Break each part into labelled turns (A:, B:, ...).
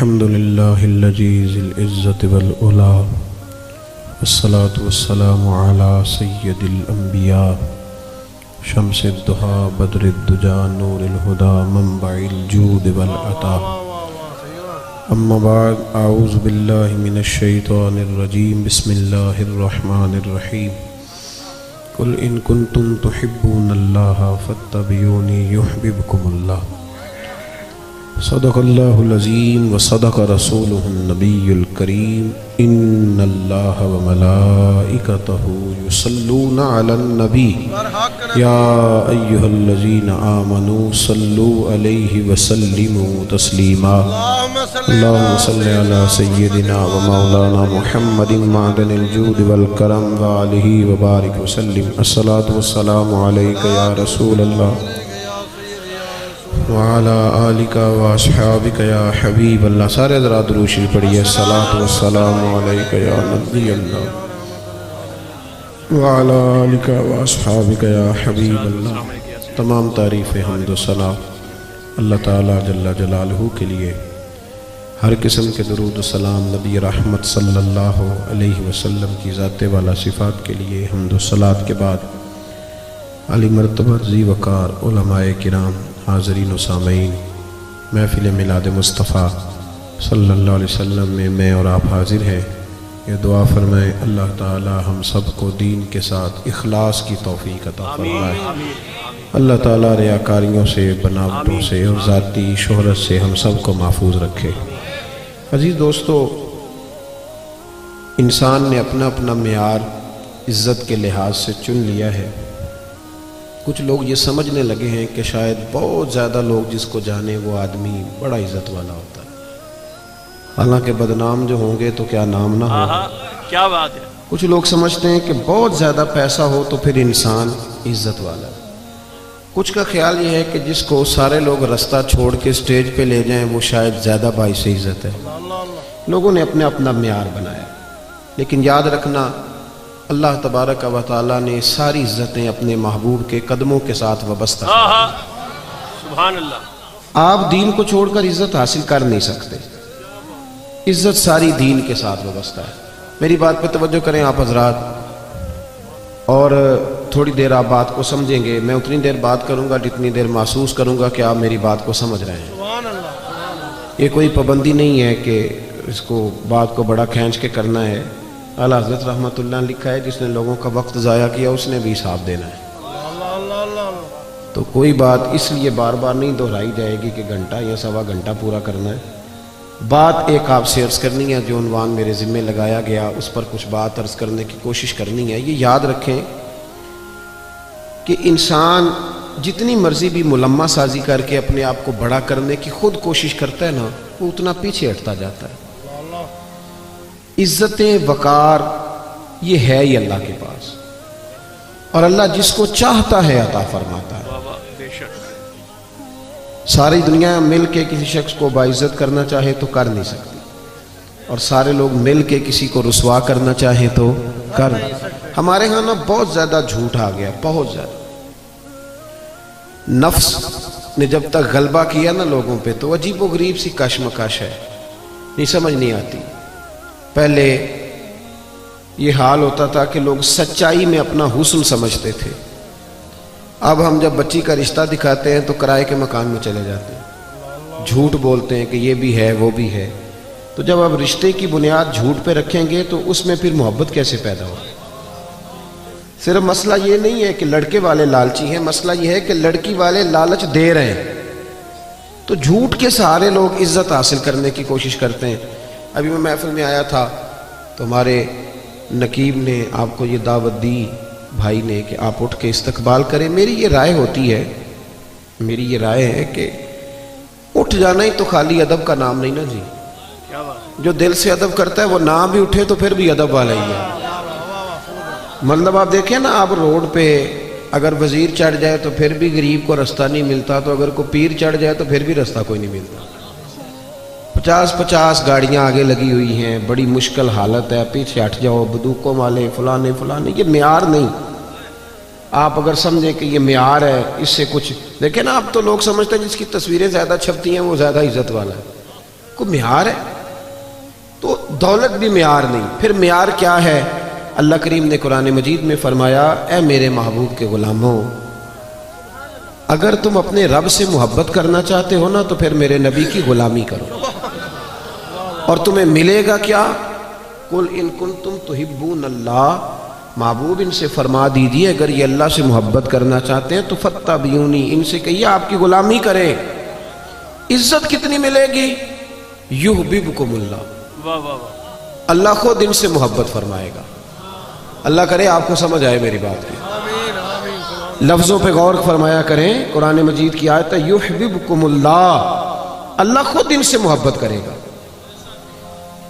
A: الحمد لله الذي ذي العزة والعلا والصلاة والسلام على سيد الأنبياء شمس الضحى بدر الدجى نور الهدى منبع الجود والعطاء أما بعد أعوذ بالله من الشيطان الرجيم بسم الله الرحمن الرحيم قل إن كنتم تحبون الله فاتبعوني يحببكم الله صدق الله العظيم وصدق رسوله النبي الكريم إن الله وملائكته يصلون على النبي يا أيها الذين آمنوا صلوا عليه وسلموا تسليما اللهم صل على سيدنا ومولانا محمد معدن الجود والكرم وآله وبارك وسلم الصلاة والسلام عليك يا رسول الله وعلى آلك واصحابك يا حبیب اللہ. سارے حضرات درود شریف پڑھیے. الصلاۃ والسلام علیک یا نبی اللہ وعلى آلك واصحابك یا حبیب اللہ. تمام تعریف حمد و ثنا اللہ تعالیٰ جل جلالہ کے لیے. ہر قسم کے درود و سلام نبی رحمت صلی اللہ علیہ وسلم کی ذات والا صفات کے لیے. حمد و صلات کے بعد علی مرتبہ ذی وقار علماء کرام، حاضرین و سامعین، محفل میلاد مصطفیٰ صلی اللہ علیہ وسلم میں اور آپ حاضر ہیں. یہ دعا فرمائیں اللہ تعالی ہم سب کو دین کے ساتھ اخلاص کی توفیق عطا فرمائے. اللہ تعالی ریاکاریوں سے، بناوٹوں سے اور ذاتی شہرت سے ہم سب کو محفوظ رکھے. عزیز دوستو، انسان نے اپنا اپنا معیار عزت کے لحاظ سے چن لیا ہے. کچھ لوگ یہ سمجھنے لگے ہیں کہ شاید بہت زیادہ لوگ جس کو جانے وہ آدمی بڑا عزت والا ہوتا ہے، حالانکہ بدنام جو ہوں گے تو کیا نام نہ ہو.
B: کیا بات ہے.
A: کچھ لوگ سمجھتے ہیں کہ بہت زیادہ پیسہ ہو تو پھر انسان عزت والا ہے. کچھ کا خیال یہ ہے کہ جس کو سارے لوگ رستہ چھوڑ کے سٹیج پہ لے جائیں وہ شاید زیادہ باعث عزت ہے. لوگوں نے اپنے اپنا معیار بنایا، لیکن یاد رکھنا اللہ تبارک و تعالیٰ نے ساری عزتیں اپنے محبوب کے قدموں کے ساتھ وابستہ.
B: سبحان اللہ.
A: آپ دین کو چھوڑ کر عزت حاصل کر نہیں سکتے. عزت ساری دین کے ساتھ وابستہ ہے. میری بات پہ توجہ کریں آپ حضرات، اور تھوڑی دیر آپ بات کو سمجھیں گے. میں اتنی دیر بات کروں گا جتنی دیر محسوس کروں گا کہ آپ میری بات کو سمجھ رہے ہیں. یہ کوئی پابندی نہیں ہے کہ اس کو بات کو بڑا کھینچ کے کرنا ہے. اعلیٰ حضرت رحمۃ اللہ نے لکھا ہے جس نے لوگوں کا وقت ضائع کیا اس نے بھی حساب دینا ہے. تو کوئی بات اس لیے بار بار نہیں دہرائی جائے گی کہ گھنٹہ یا سوا گھنٹہ پورا کرنا ہے. بات ایک آپ سے عرض کرنی ہے، جو عنوان میرے ذمہ لگایا گیا اس پر کچھ بات عرض کرنے کی کوشش کرنی ہے. یہ یاد رکھیں کہ انسان جتنی مرضی بھی ملمہ سازی کر کے اپنے آپ کو بڑا کرنے کی خود کوشش کرتا ہے نا، وہ اتنا پیچھے ہٹتا جاتا ہے. عزتیں، وقار، یہ ہے ہی اللہ کے پاس، اور اللہ جس کو چاہتا ہے عطا فرماتا ہے. ساری دنیا مل کے کسی شخص کو باعزت کرنا چاہے تو کر نہیں سکتی، اور سارے لوگ مل کے کسی کو رسوا کرنا چاہے تو کر نہیں. ہمارے ہاں نا بہت زیادہ جھوٹ آ گیا، بہت زیادہ. نفس نے جب تک غلبہ کیا نا لوگوں پہ تو عجیب و غریب سی کشمکش ہے، نہیں سمجھ نہیں آتی. پہلے یہ حال ہوتا تھا کہ لوگ سچائی میں اپنا حسن سمجھتے تھے. اب ہم جب بچی کا رشتہ دکھاتے ہیں تو کرائے کے مکان میں چلے جاتے ہیں، جھوٹ بولتے ہیں کہ یہ بھی ہے وہ بھی ہے. تو جب اب رشتے کی بنیاد جھوٹ پہ رکھیں گے تو اس میں پھر محبت کیسے پیدا ہوگی؟ صرف مسئلہ یہ نہیں ہے کہ لڑکے والے لالچی ہیں، مسئلہ یہ ہے کہ لڑکی والے لالچ دے رہے ہیں. تو جھوٹ کے سہارے لوگ عزت حاصل کرنے کی کوشش کرتے ہیں. ابھی میں محفل میں آیا تھا تو ہمارے نقیب نے آپ کو یہ دعوت دی بھائی نے کہ آپ اٹھ کے استقبال کریں. میری یہ رائے ہوتی ہے، میری یہ رائے ہے کہ اٹھ جانا ہی تو خالی ادب کا نام نہیں نا جی. جو دل سے ادب کرتا ہے وہ نہ بھی اٹھے تو پھر بھی ادب والا ہی ہے. مطلب آپ دیکھیں نا، آپ روڈ پہ اگر وزیر چڑھ جائے تو پھر بھی غریب کو رستہ نہیں ملتا، تو اگر کوئی پیر چڑھ جائے تو پھر بھی رستہ کوئی نہیں ملتا. 50 گاڑیاں آگے لگی ہوئی ہیں، بڑی مشکل حالت ہے، پیچھے ہٹ جاؤ، بندوقوں والے فلانے. یہ معیار نہیں. آپ اگر سمجھیں کہ یہ معیار ہے، اس سے کچھ دیکھیں نا. اب تو لوگ سمجھتے ہیں جس کی تصویریں زیادہ چھپتی ہیں وہ زیادہ عزت والا ہے. کوئی معیار ہے؟ تو دولت بھی معیار نہیں، پھر معیار کیا ہے؟ اللہ کریم نے قرآن مجید میں فرمایا اے میرے محبوب کے غلاموں، اگر تم اپنے رب سے محبت کرنا چاہتے ہو نا تو پھر میرے نبی کی غلامی کرو، اور تمہیں ملے گا کیا؟ قل ان کنتم تحبون اللہ، محبوب ان سے فرما دیجیے اگر یہ اللہ سے محبت کرنا چاہتے ہیں تو فاتبعونی، ان سے کہیے آپ کی غلامی کریں۔ عزت کتنی ملے گی؟ یحببکم اللہ،
B: واہ واہ واہ،
A: اللہ خود ان سے محبت فرمائے گا۔ اللہ کرے آپ کو سمجھ آئے میری بات کی، لفظوں پہ غور فرمایا کریں۔ قرآن مجید کی آیت ہے یحببکم اللہ، اللہ خود ان سے محبت کرے گا۔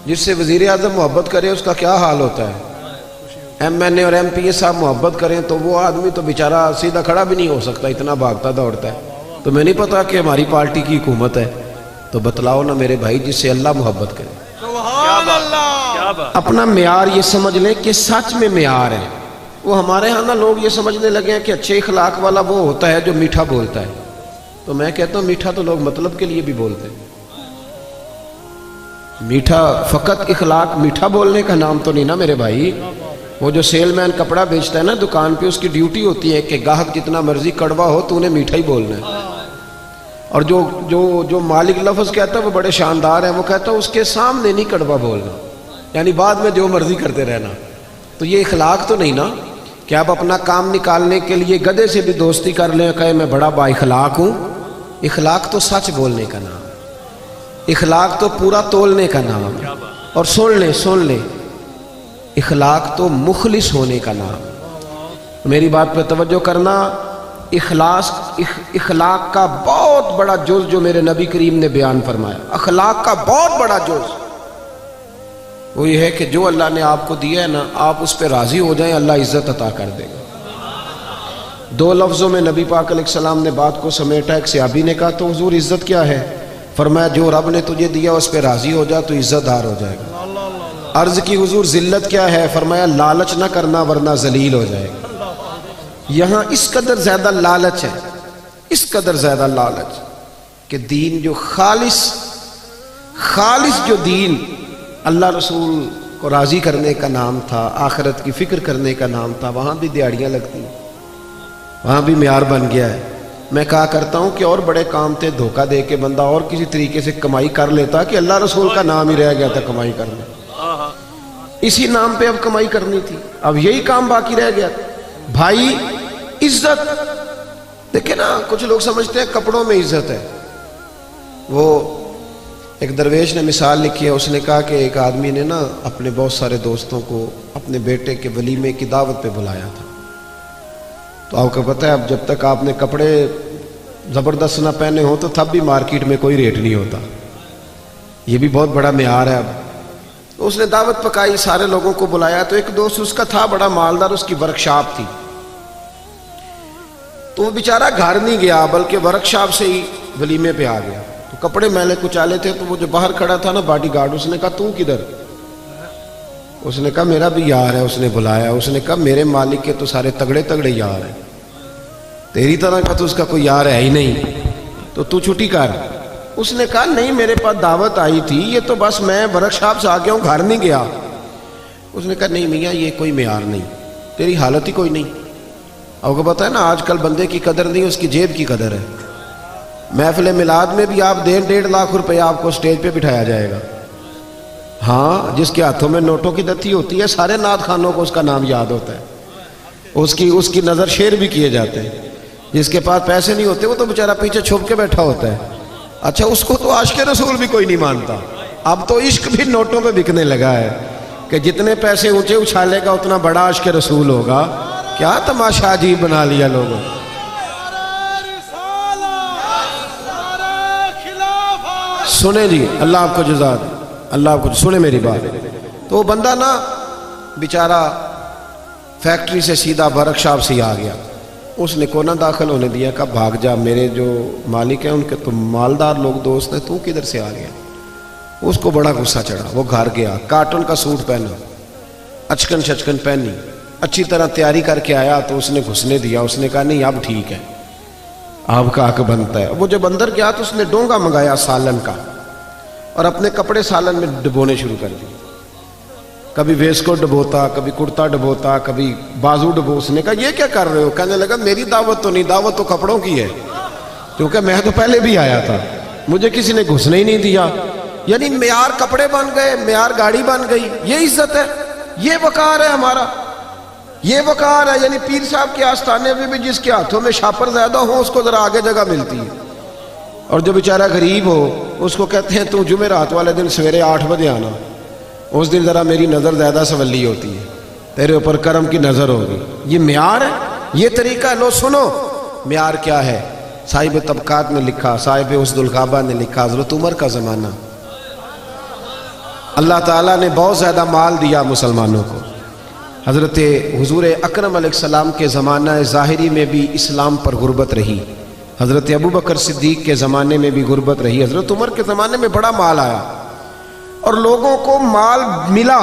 A: جس سے وزیر اعظم محبت کرے اس کا کیا حال ہوتا ہے؟ ایم این اے اور ایم پی اے صاحب محبت کریں تو وہ آدمی تو بیچارہ سیدھا کھڑا بھی نہیں ہو سکتا، اتنا بھاگتا دوڑتا ہے۔ تمہیں نہیں پتا کہ ہماری پارٹی کی حکومت ہے؟ تو بتلاؤ نا میرے بھائی، جس سے اللہ محبت کرے۔
B: کیا بات، کیا بات،
A: اپنا معیار یہ سمجھ لیں کہ سچ میں معیار ہے۔ وہ ہمارے ہاں نا لوگ یہ سمجھنے لگے ہیں کہ اچھے اخلاق والا وہ ہوتا ہے جو میٹھا بولتا ہے، تو میں کہتا ہوں میٹھا تو لوگ مطلب کے لیے بھی بولتے ہیں۔ میٹھا فقط اخلاق میٹھا بولنے کا نام تو نہیں نا میرے بھائی۔ وہ جو سیل مین کپڑا بیچتا ہے نا دکان پہ، اس کی ڈیوٹی ہوتی ہے کہ گاہک جتنا مرضی کڑوا ہو تو انہیں میٹھا ہی بولنا ہے، اور جو مالک لفظ کہتا ہے وہ بڑے شاندار ہیں، وہ کہتا ہے اس کے سامنے نہیں کڑوا بولنا، یعنی بعد میں جو مرضی کرتے رہنا۔ تو یہ اخلاق تو نہیں نا کہ آپ اپنا کام نکالنے کے لیے گدھے سے بھی دوستی کر لیں، کہے میں بڑا با اخلاق ہوں۔ اخلاق تو سچ بولنے کا نام، اخلاق تو پورا تولنے کا نام ہے۔ اور سن لیں اخلاق تو مخلص ہونے کا نام۔ میری بات پہ توجہ کرنا، اخلاق کا بہت بڑا جز جو میرے نبی کریم نے بیان فرمایا، اخلاق کا بہت بڑا جز وہ یہ ہے کہ جو اللہ نے آپ کو دیا ہے نا، آپ اس پہ راضی ہو جائیں، اللہ عزت عطا کر دے گا۔ دو لفظوں میں نبی پاک علیہ السلام نے بات کو سمیٹا۔ ایک صحابی نے کہا تو حضور عزت کیا ہے؟ فرمایا جو رب نے تجھے دیا اس پہ راضی ہو جا تو عزت دار ہو جائے گا۔ عرض کی حضور ذلت کیا ہے؟ فرمایا لالچ نہ کرنا ورنہ ذلیل ہو جائے گا۔ یہاں اس قدر زیادہ لالچ ہے، اس قدر زیادہ لالچ کہ دین جو خالص جو دین اللہ رسول کو راضی کرنے کا نام تھا، آخرت کی فکر کرنے کا نام تھا، وہاں بھی دیہڑیاں لگتی ہیں، وہاں بھی معیار بن گیا ہے۔ میں کہا کرتا ہوں کہ اور بڑے کام تھے، دھوکہ دے کے بندہ اور کسی طریقے سے کمائی کر لیتا کہ اللہ رسول کا نام ہی رہ گیا تھا کمائی کرنا، اسی نام پہ اب کمائی کرنی تھی، اب یہی کام باقی رہ گیا۔ بھائی عزت دیکھیں نا، کچھ لوگ سمجھتے ہیں کپڑوں میں عزت ہے۔ وہ ایک درویش نے مثال لکھی ہے، اس نے کہا کہ ایک آدمی نے نا اپنے بہت سارے دوستوں کو اپنے بیٹے کے ولیمے کی دعوت پہ بلایا تھا۔ تو آپ کو پتہ ہے اب جب تک آپ نے کپڑے زبردست نہ پہنے ہوں تو تب بھی مارکیٹ میں کوئی ریٹ نہیں ہوتا، یہ بھی بہت بڑا معیار ہے۔ اب اس نے دعوت پکائی، سارے لوگوں کو بلایا، تو ایک دوست اس کا تھا بڑا مالدار، اس کی ورک شاپ تھی، تو وہ بیچارہ گھر نہیں گیا بلکہ ورک شاپ سے ہی ولیمے پہ آ گیا۔ تو کپڑے میلے کچالے تھے، تو وہ جو باہر کھڑا تھا نا باڈی گارڈ، اس نے کہا تو کدھر؟ اس نے کہا میرا بھی یار ہے، اس نے بلایا۔ اس نے کہا میرے مالک کے تو سارے تگڑے تگڑے یار ہیں، تیری طرح کا تو اس کا کوئی یار ہے ہی نہیں، تو چھٹی کر۔ اس نے کہا نہیں میرے پاس دعوت آئی تھی، یہ تو بس میں ورک شاپ سے آ گیا ہوں، گھر نہیں گیا۔ اس نے کہا نہیں میاں یہ کوئی معیار نہیں، تیری حالت ہی کوئی نہیں۔ آپ کو پتہ ہے نا آج کل بندے کی قدر نہیں، اس کی جیب کی قدر ہے۔ محفل میلاد میں بھی آپ 1.5 لاکھ روپے آپ کو سٹیج پہ بٹھایا جائے گا، ہاں جس کے ہاتھوں میں نوٹوں کی دتی ہوتی ہے، سارے نعت خانوں کو اس کا نام یاد ہوتا ہے، اس کی نظر شیر بھی کیے جاتے ہیں۔ جس کے پاس پیسے نہیں ہوتے وہ تو بیچارہ پیچھے چھپ کے بیٹھا ہوتا ہے۔ اچھا اس کو تو عاشق رسول بھی کوئی نہیں مانتا، اب تو عشق بھی نوٹوں پہ بکنے لگا ہے کہ جتنے پیسے اونچے اچھالے گا اتنا بڑا عاشق رسول ہوگا۔ کیا تماشا عجیب بنا لیا لوگوں۔ سنیں جی، اللہ آپ کو جزا دے، اللہ آپ کو سنیں میری بات۔ تو وہ بندہ نا بیچارہ فیکٹری سے سیدھا ورک شاپ سے ہی آ گیا، اس نے کو نہ داخل ہونے دیا، کہا بھاگ جا، میرے جو مالک ہیں ان کے تو مالدار لوگ دوست ہیں، تو کدھر سے آ گیا؟ اس کو بڑا غصہ چڑھا، وہ گھر گیا، کاٹن کا سوٹ پہنا، اچکن شچکن پہنی، اچھی طرح تیاری کر کے آیا، تو اس نے گھسنے دیا۔ اس نے کہا نہیں اب ٹھیک ہے، آپ کا حق بنتا ہے۔ وہ جب اندر گیا تو اس نے ڈونگا منگایا سالن کا، اور اپنے کپڑے سالن میں ڈبونے شروع کر دیے. کبھی ویس کو ڈبوتا, کبھی کرتا ڈبوتا, کبھی بازو ڈبو. اس نے کہا یہ کیا کر رہے ہو؟ کہنے لگا میری دعوت تو نہیں, دعوت تو کپڑوں کی ہے, کیونکہ میں تو پہلے بھی آیا تھا, مجھے کسی نے گھسنے ہی نہیں دیا. یعنی معیار کپڑے بن گئے, معیار گاڑی بن گئی. یہ عزت ہے, یہ وقار ہے ہمارا, یہ وقار ہے. یعنی پیر صاحب کے آستانے میں بھی جس کے ہاتھوں میں شاپر زیادہ ہو اس کو ذرا آگے جگہ ملتی ہے, اور جو بیچارہ غریب ہو اس کو کہتے ہیں تو جمعرات والے دن سویرے 8 بجے آنا, اس دن ذرا میری نظر زیادہ سولی ہوتی ہے, تیرے اوپر کرم کی نظر ہوگی. یہ معیار ہے, یہ طریقہ ہے. لو سنو معیار کیا ہے. صاحب طبقات نے لکھا, صاحب اسد الغابہ نے لکھا, حضرت عمر کا زمانہ, اللہ تعالیٰ نے بہت زیادہ مال دیا مسلمانوں کو. حضرت حضور اکرم علیہ السلام کے زمانہ ظاہری میں بھی اسلام پر غربت رہی, حضرت ابوبکر صدیق کے زمانے میں بھی غربت رہی, حضرت عمر کے زمانے میں بڑا مال آیا اور لوگوں کو مال ملا.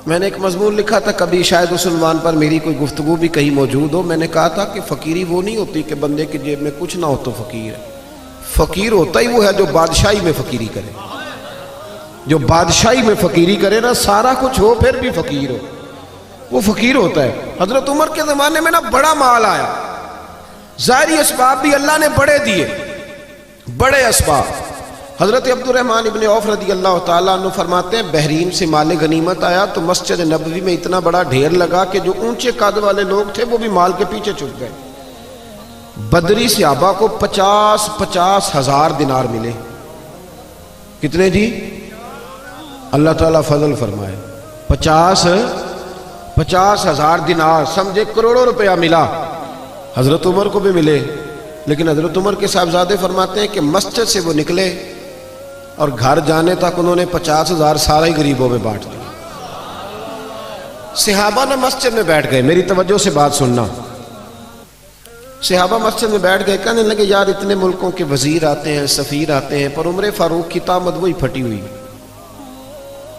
A: میں نے ایک مضمون لکھا تھا, کبھی شاید اس عنوان پر میری کوئی گفتگو بھی کہیں موجود ہو. میں نے کہا تھا کہ فقیری وہ نہیں ہوتی کہ بندے کی جیب میں کچھ نہ ہو تو فقیر ہے. فقیر ہوتا ہی وہ ہے جو بادشاہی میں فقیری کرے, جو بادشاہی میں فقیری کرے نا, سارا کچھ ہو پھر بھی فقیر ہو, وہ فقیر ہوتا ہے. حضرت عمر کے زمانے میں نا بڑا مال آیا, ظاہری اسباب بھی اللہ نے بڑے دیے, بڑے اسباب. حضرت عبد الرحمن ابن عوف رضی اللہ تعالیٰ عنہ فرماتے ہیں بحرین سے مال غنیمت آیا تو مسجد نبوی میں اتنا بڑا ڈھیر لگا کہ جو اونچے قد والے لوگ تھے وہ بھی مال کے پیچھے چھپ گئے. بدری صحابہ کو 50 ہزار دینار ملے. کتنے جی؟ اللہ تعالیٰ فضل فرمائے. 50 ہزار دینار, سمجھے کروڑوں روپیہ ملا. حضرت عمر کو بھی ملے, لیکن حضرت عمر کے صاحبزادے فرماتے ہیں کہ مسجد سے وہ نکلے اور گھر جانے تک انہوں نے 50 ہزار سارے غریبوں میں بانٹ دیا. صحابہ نہ مسجد میں بیٹھ گئے, میری توجہ سے بات سننا. صحابہ مسجد میں بیٹھ گئے, کہنے لگے یار اتنے ملکوں کے وزیر آتے ہیں, سفیر آتے ہیں, پر عمر فاروق کی طامت وہی پھٹی ہوئی,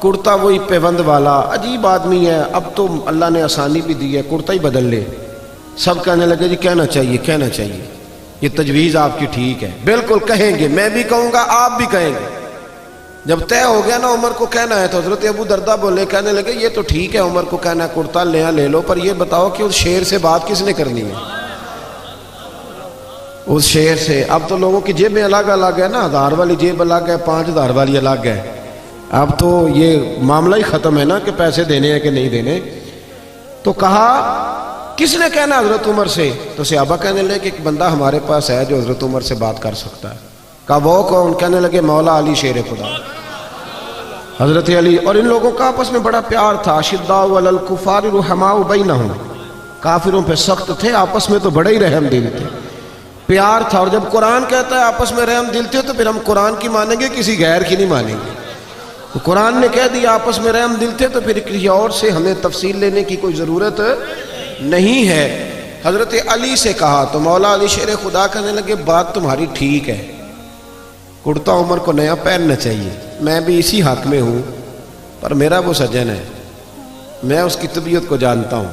A: کرتا وہی پیوند والا, عجیب آدمی ہے. اب تو اللہ نے آسانی بھی دی ہے, کرتا ہی بدل لے. سب کہنے لگے جی کہنا چاہیے, کہنا چاہیے, یہ تجویز آپ کی ٹھیک ہے. بالکل کہیں گے, میں بھی کہوں گا, آپ بھی کہیں گے. جب طے ہو گیا نا عمر کو کہنا ہے تو حضرت ابو دردہ بولے, کہنے لگے یہ تو ٹھیک ہے عمر کو کہنا ہے کرتا لے لو, پر یہ بتاؤ کہ اس شیر سے بات کس نے کرنی ہے, اس شیر سے. اب تو لوگوں کی جیبیں الگ الگ ہے نا, 1000 والی جیب الگ ہے, 5000 والی الگ ہے. اب تو یہ معاملہ ہی ختم ہے نا کہ پیسے دینے ہیں کہ نہیں دینے. تو کہا کس نے کہنا حضرت عمر سے؟ تو صحابہ کہنے لگے کہ ایک بندہ ہمارے پاس ہے جو حضرت عمر سے بات کر سکتا ہے. کہا وہ کون؟ کہنے لگے مولا علی شیر خدا, حضرت علی. اور ان لوگوں کا آپس میں بڑا پیار تھا. اشداء علی الکفار رحماء بینہم, کافروں پہ سخت تھے, آپس میں تو بڑے ہی رحم دل تھے, پیار تھا. اور جب قرآن کہتا ہے آپس میں رحم دل تھے تو پھر ہم قرآن کی مانیں گے, کسی غیر کی نہیں مانیں گے. تو قرآن نے کہہ دیا آپس میں رحم دل تھے تو پھر کسی اور سے ہمیں تفصیل لینے کی کوئی ضرورت نہیں ہے. حضرت علی سے کہا تو مولا علی شیر خدا کہنے لگے بات تمہاری ٹھیک ہے, کرتا عمر کو نیا پہننا چاہیے, میں بھی اسی حق میں ہوں, پر میرا وہ سجن ہے, میں اس کی طبیعت کو جانتا ہوں,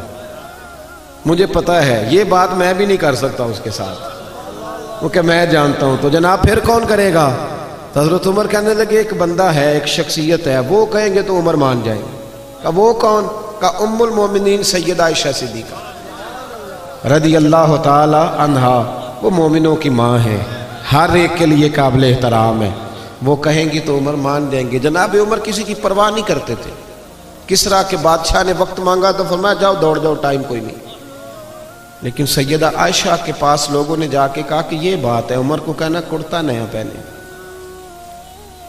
A: مجھے پتہ ہے یہ بات میں بھی نہیں کر سکتا اس کے ساتھ, کیونکہ میں جانتا ہوں. تو جناب پھر کون کرے گا؟ تو حضرت عمر کہنے لگے ایک بندہ ہے, ایک شخصیت ہے, وہ کہیں گے تو عمر مان جائیں گے. کہ وہ کون؟ کہ ام المومنین سیدہ عائشہ صدیقہ رضی اللہ تعالی عنہا, وہ مومنوں کی ماں ہے, ہر ایک کے لیے قابل احترام ہے, وہ کہیں گی تو عمر مان جائیں گے. جناب عمر کسی کی پرواہ نہیں کرتے تھے. کسریٰ کے بادشاہ نے وقت مانگا تو فرمایا جاؤ دوڑ جاؤ, ٹائم کوئی نہیں. لیکن سیدہ عائشہ کے پاس لوگوں نے جا کے کہا کہ یہ بات ہے, عمر کو کہنا کرتا نیا پہنے.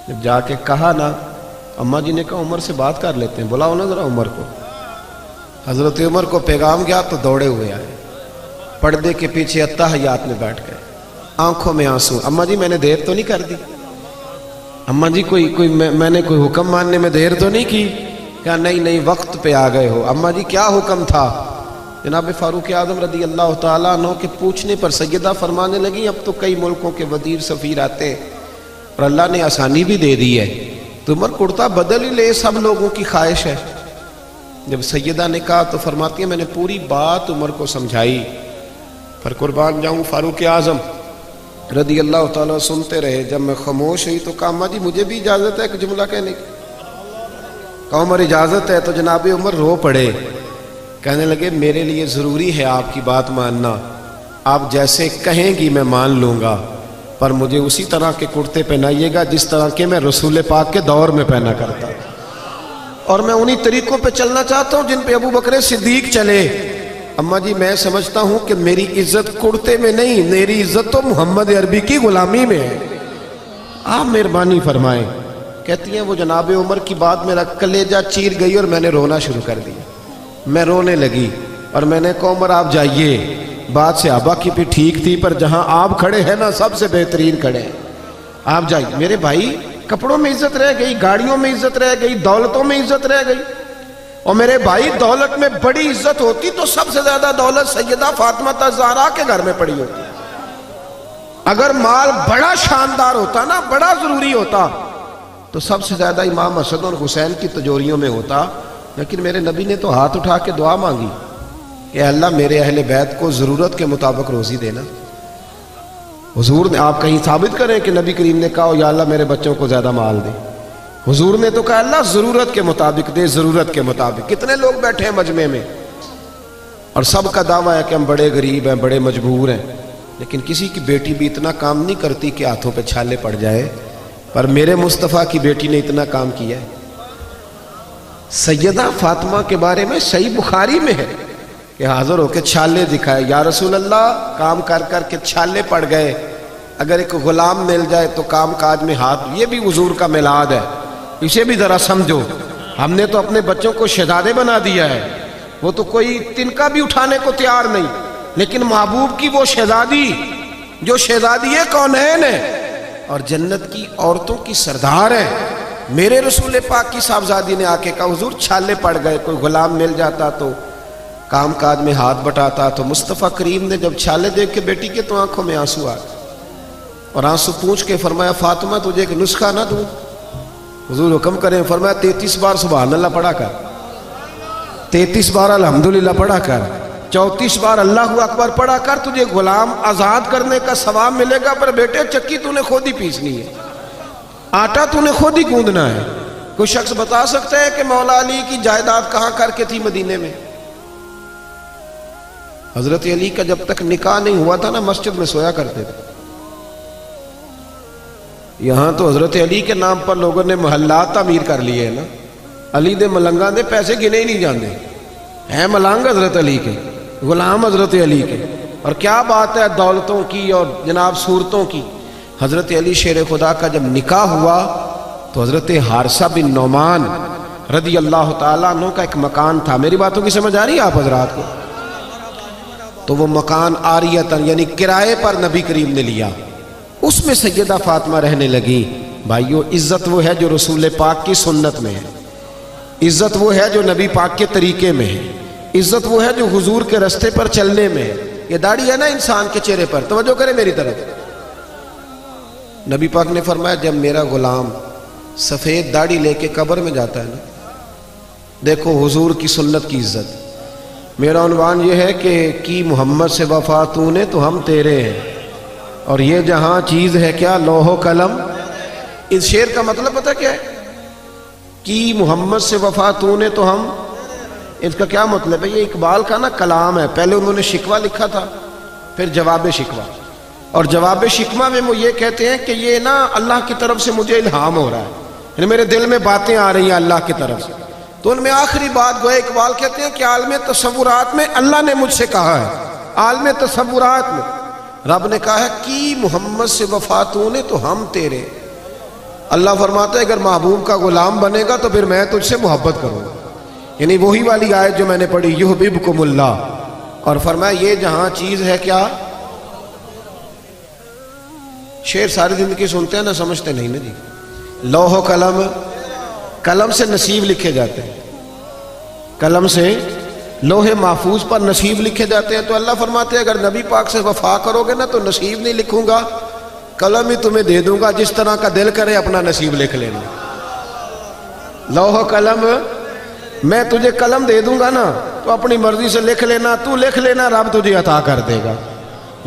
A: جب جا کے کہا نا, اماں جی نے کہا عمر سے بات کر لیتے ہیں, بلاؤ نا ذرا عمر کو. حضرت عمر کو پیغام گیا تو دوڑے ہوئے آئے, پردے کے پیچھے اتحیات میں بیٹھ گئے, آنکھوں میں آنسو. اماں جی میں نے دیر تو نہیں کر دی, اماں جی میں نے کوئی حکم ماننے میں دیر تو نہیں کی؟ کہا نہیں وقت پہ آ گئے ہو. اماں جی کیا حکم تھا؟ جناب فاروق اعظم رضی اللہ تعالیٰ عنہ کے پوچھنے پر سیدہ فرمانے لگی اب تو کئی ملکوں کے وزیر سفیر آتے ہیں اور اللہ نے آسانی بھی دے دی ہے, تو عمر کرتا بدل ہی لے, سب لوگوں کی خواہش ہے. جب سیدہ نے کہا تو فرماتی ہیں میں نے پوری بات عمر کو سمجھائی, پر قربان جاؤں فاروق اعظم رضی اللہ تعالیٰ سنتے رہے. جب میں خاموش ہوئی تو کہا اماں جی مجھے بھی اجازت ہے ایک جملہ کہنے کی. کہا عمر اجازت ہے. تو جناب عمر رو پڑے. کہنے لگے میرے لیے ضروری ہے آپ کی بات ماننا. آپ جیسے کہیں گی میں مان لوں گا, پر مجھے اسی طرح کے کرتے پہنائیے گا جس طرح کے میں رسول پاک کے دور میں پہنا کرتا, اور میں انہی طریقوں پہ چلنا چاہتا ہوں جن پہ ابو بکر صدیق چلے. اماں جی میں سمجھتا ہوں کہ میری عزت کرتے میں نہیں, میری عزت تو محمد عربی کی غلامی میں ہے, آپ مہربانی فرمائیں. کہتی ہیں وہ جناب عمر کی بات میرا کلیجہ چیر گئی اور میں نے رونا شروع کر دیا. میں رونے لگی اور میں نے کہا عمر آپ جائیے, بات صحابہ کی بھی ٹھیک تھی پر جہاں آپ کھڑے ہیں نا سب سے بہترین کھڑے ہیں, آپ جائیے. میرے بھائی کپڑوں میں عزت رہ گئی, گاڑیوں میں عزت رہ گئی, دولتوں میں عزت رہ گئی. اور میرے بھائی دولت میں بڑی عزت ہوتی تو سب سے زیادہ دولت سیدہ فاطمہ الزہرا کے گھر میں پڑی ہوتی. اگر مال بڑا شاندار ہوتا نا, بڑا ضروری ہوتا, تو سب سے زیادہ امام حسن اور حسین کی تجوریوں میں ہوتا. لیکن میرے نبی نے تو ہاتھ اٹھا کے دعا مانگی کہ اللہ میرے اہل بیت کو ضرورت کے مطابق روزی دینا. حضور نے, آپ کہیں ثابت کریں کہ نبی کریم نے کہا یا اللہ میرے بچوں کو زیادہ مال دے. حضور نے تو کہا اللہ ضرورت کے مطابق دے, ضرورت کے مطابق. کتنے لوگ بیٹھے ہیں مجمع میں اور سب کا دعویٰ ہے کہ ہم بڑے غریب ہیں, بڑے مجبور ہیں, لیکن کسی کی بیٹی بھی اتنا کام نہیں کرتی کہ ہاتھوں پہ چھالے پڑ جائے, پر میرے مصطفیٰ کی بیٹی نے اتنا کام کیا ہے. سیدہ فاطمہ کے بارے میں صحیح بخاری میں ہے کہ حاضر ہو کے چھالے دکھائے, یا رسول اللہ کام کر کر کے چھالے پڑ گئے, اگر ایک غلام مل جائے تو کام کاج میں ہاتھ. یہ بھی حضور کا میلاد ہے, اسے بھی ذرا سمجھو. ہم نے تو اپنے بچوں کو شہزادے بنا دیا ہے, وہ تو کوئی تنکا بھی اٹھانے کو تیار نہیں, لیکن محبوب کی وہ شہزادی جو شہزادی کونین ہے اور جنت کی عورتوں کی سردار ہے, میرے رسول پاک کی صاحبزادی نے آ کے کہا حضور چھالے پڑ گئے, کوئی غلام مل جاتا تو کام کاج میں ہاتھ بٹاتا. تو مصطفیٰ کریم نے جب چھالے دیکھ کے بیٹی کے تو آنکھوں میں آنسو آ گئے, اور آنسو پوچھ کے فرمایا فاطمہ تجھے ایک نسخہ نہ دوں. حضور حکم کریں, فرمایا 33 بار سبحان اللہ پڑھا کر, 33 بار الحمدللہ پڑھا کر, 34 بار اللہ اکبر پڑھا کر, تجھے غلام آزاد کرنے کا ثواب ملے گا. پر بیٹے چکی تو نے خود ہی پیسنی ہے, آٹا تو نے خود ہی گوندنا ہے. کوئی شخص بتا سکتا ہے کہ مولا علی کی جائیداد کہاں کر کے تھی مدینے میں؟ حضرت علی کا جب تک نکاح نہیں ہوا تھا نا مسجد میں سویا کرتے تھے. یہاں تو حضرت علی کے نام پر لوگوں نے محلات تعمیر کر لیے ہیں نا. علی دے ملنگاں دے پیسے گنے ہی نہیں جاندے ہیں, ملنگ حضرت علی کے, غلام حضرت علی کے. اور کیا بات ہے دولتوں کی اور جناب صورتوں کی. حضرت علی شیر خدا کا جب نکاح ہوا تو حضرت حارثہ بن نعمان رضی اللہ تعالیٰ عنہ کا ایک مکان تھا. میری باتوں کی سمجھ آ رہی ہے آپ حضرات کو؟ تو وہ مکان عاریتاً یعنی کرائے پر نبی کریم نے لیا, اس میں سیدہ فاطمہ رہنے لگی. بھائیو عزت وہ ہے جو رسول پاک کی سنت میں ہے, عزت وہ ہے جو نبی پاک کے طریقے میں ہے, عزت وہ ہے جو حضور کے رستے پر چلنے میں ہے. یہ داڑھی ہے نا انسان کے چہرے پر, توجہ کرے میری طرف. نبی پاک نے فرمایا جب میرا غلام سفید داڑھی لے کے قبر میں جاتا ہے نا, دیکھو حضور کی سنت کی عزت. میرا عنوان یہ ہے کہ کی محمد سے وفا تو نے تو ہم تیرے ہیں, اور یہ جہاں چیز ہے کیا لوح و قلم. اس شعر کا مطلب پتہ کیا ہے؟ کی محمد سے وفا تو نے تو ہم, اس کا کیا مطلب ہے؟ یہ اقبال کا نا کلام ہے. پہلے انہوں نے شکوہ لکھا تھا, پھر جواب شکوہ, اور جواب شکوہ میں وہ یہ کہتے ہیں کہ یہ نا اللہ کی طرف سے مجھے الہام ہو رہا ہے, یعنی میرے دل میں باتیں آ رہی ہیں اللہ کی طرف سے. تو ان میں آخری بات گویا اقبال کہتے ہیں کہ عالم تصورات میں اللہ نے مجھ سے کہا ہے, عالم تصورات میں رب نے کہا ہے کی محمد سے وفا تو نے تو ہم تیرے. اللہ فرماتا ہے اگر محبوب کا غلام بنے گا تو پھر میں تجھ سے محبت کروں گا, یعنی وہی والی آیت جو میں نے پڑھی یحببکم اللہ. اور فرمایا یہ جہاں چیز ہے کیا. شعر ساری زندگی سنتے ہیں نا, سمجھتے نہیں نا جی. لوح و قلم, قلم سے نصیب لکھے جاتے ہیں, قلم سے لوح محفوظ پر نصیب لکھے جاتے ہیں. تو اللہ فرماتے ہیں اگر نبی پاک سے وفا کرو گے نا تو نصیب نہیں لکھوں گا, قلم ہی تمہیں دے دوں گا, جس طرح کا دل کرے اپنا نصیب لکھ لینا. لوح و قلم, میں تجھے قلم دے دوں گا نا تو اپنی مرضی سے لکھ لینا, تو لکھ لینا, رب تجھے عطا کر دے گا.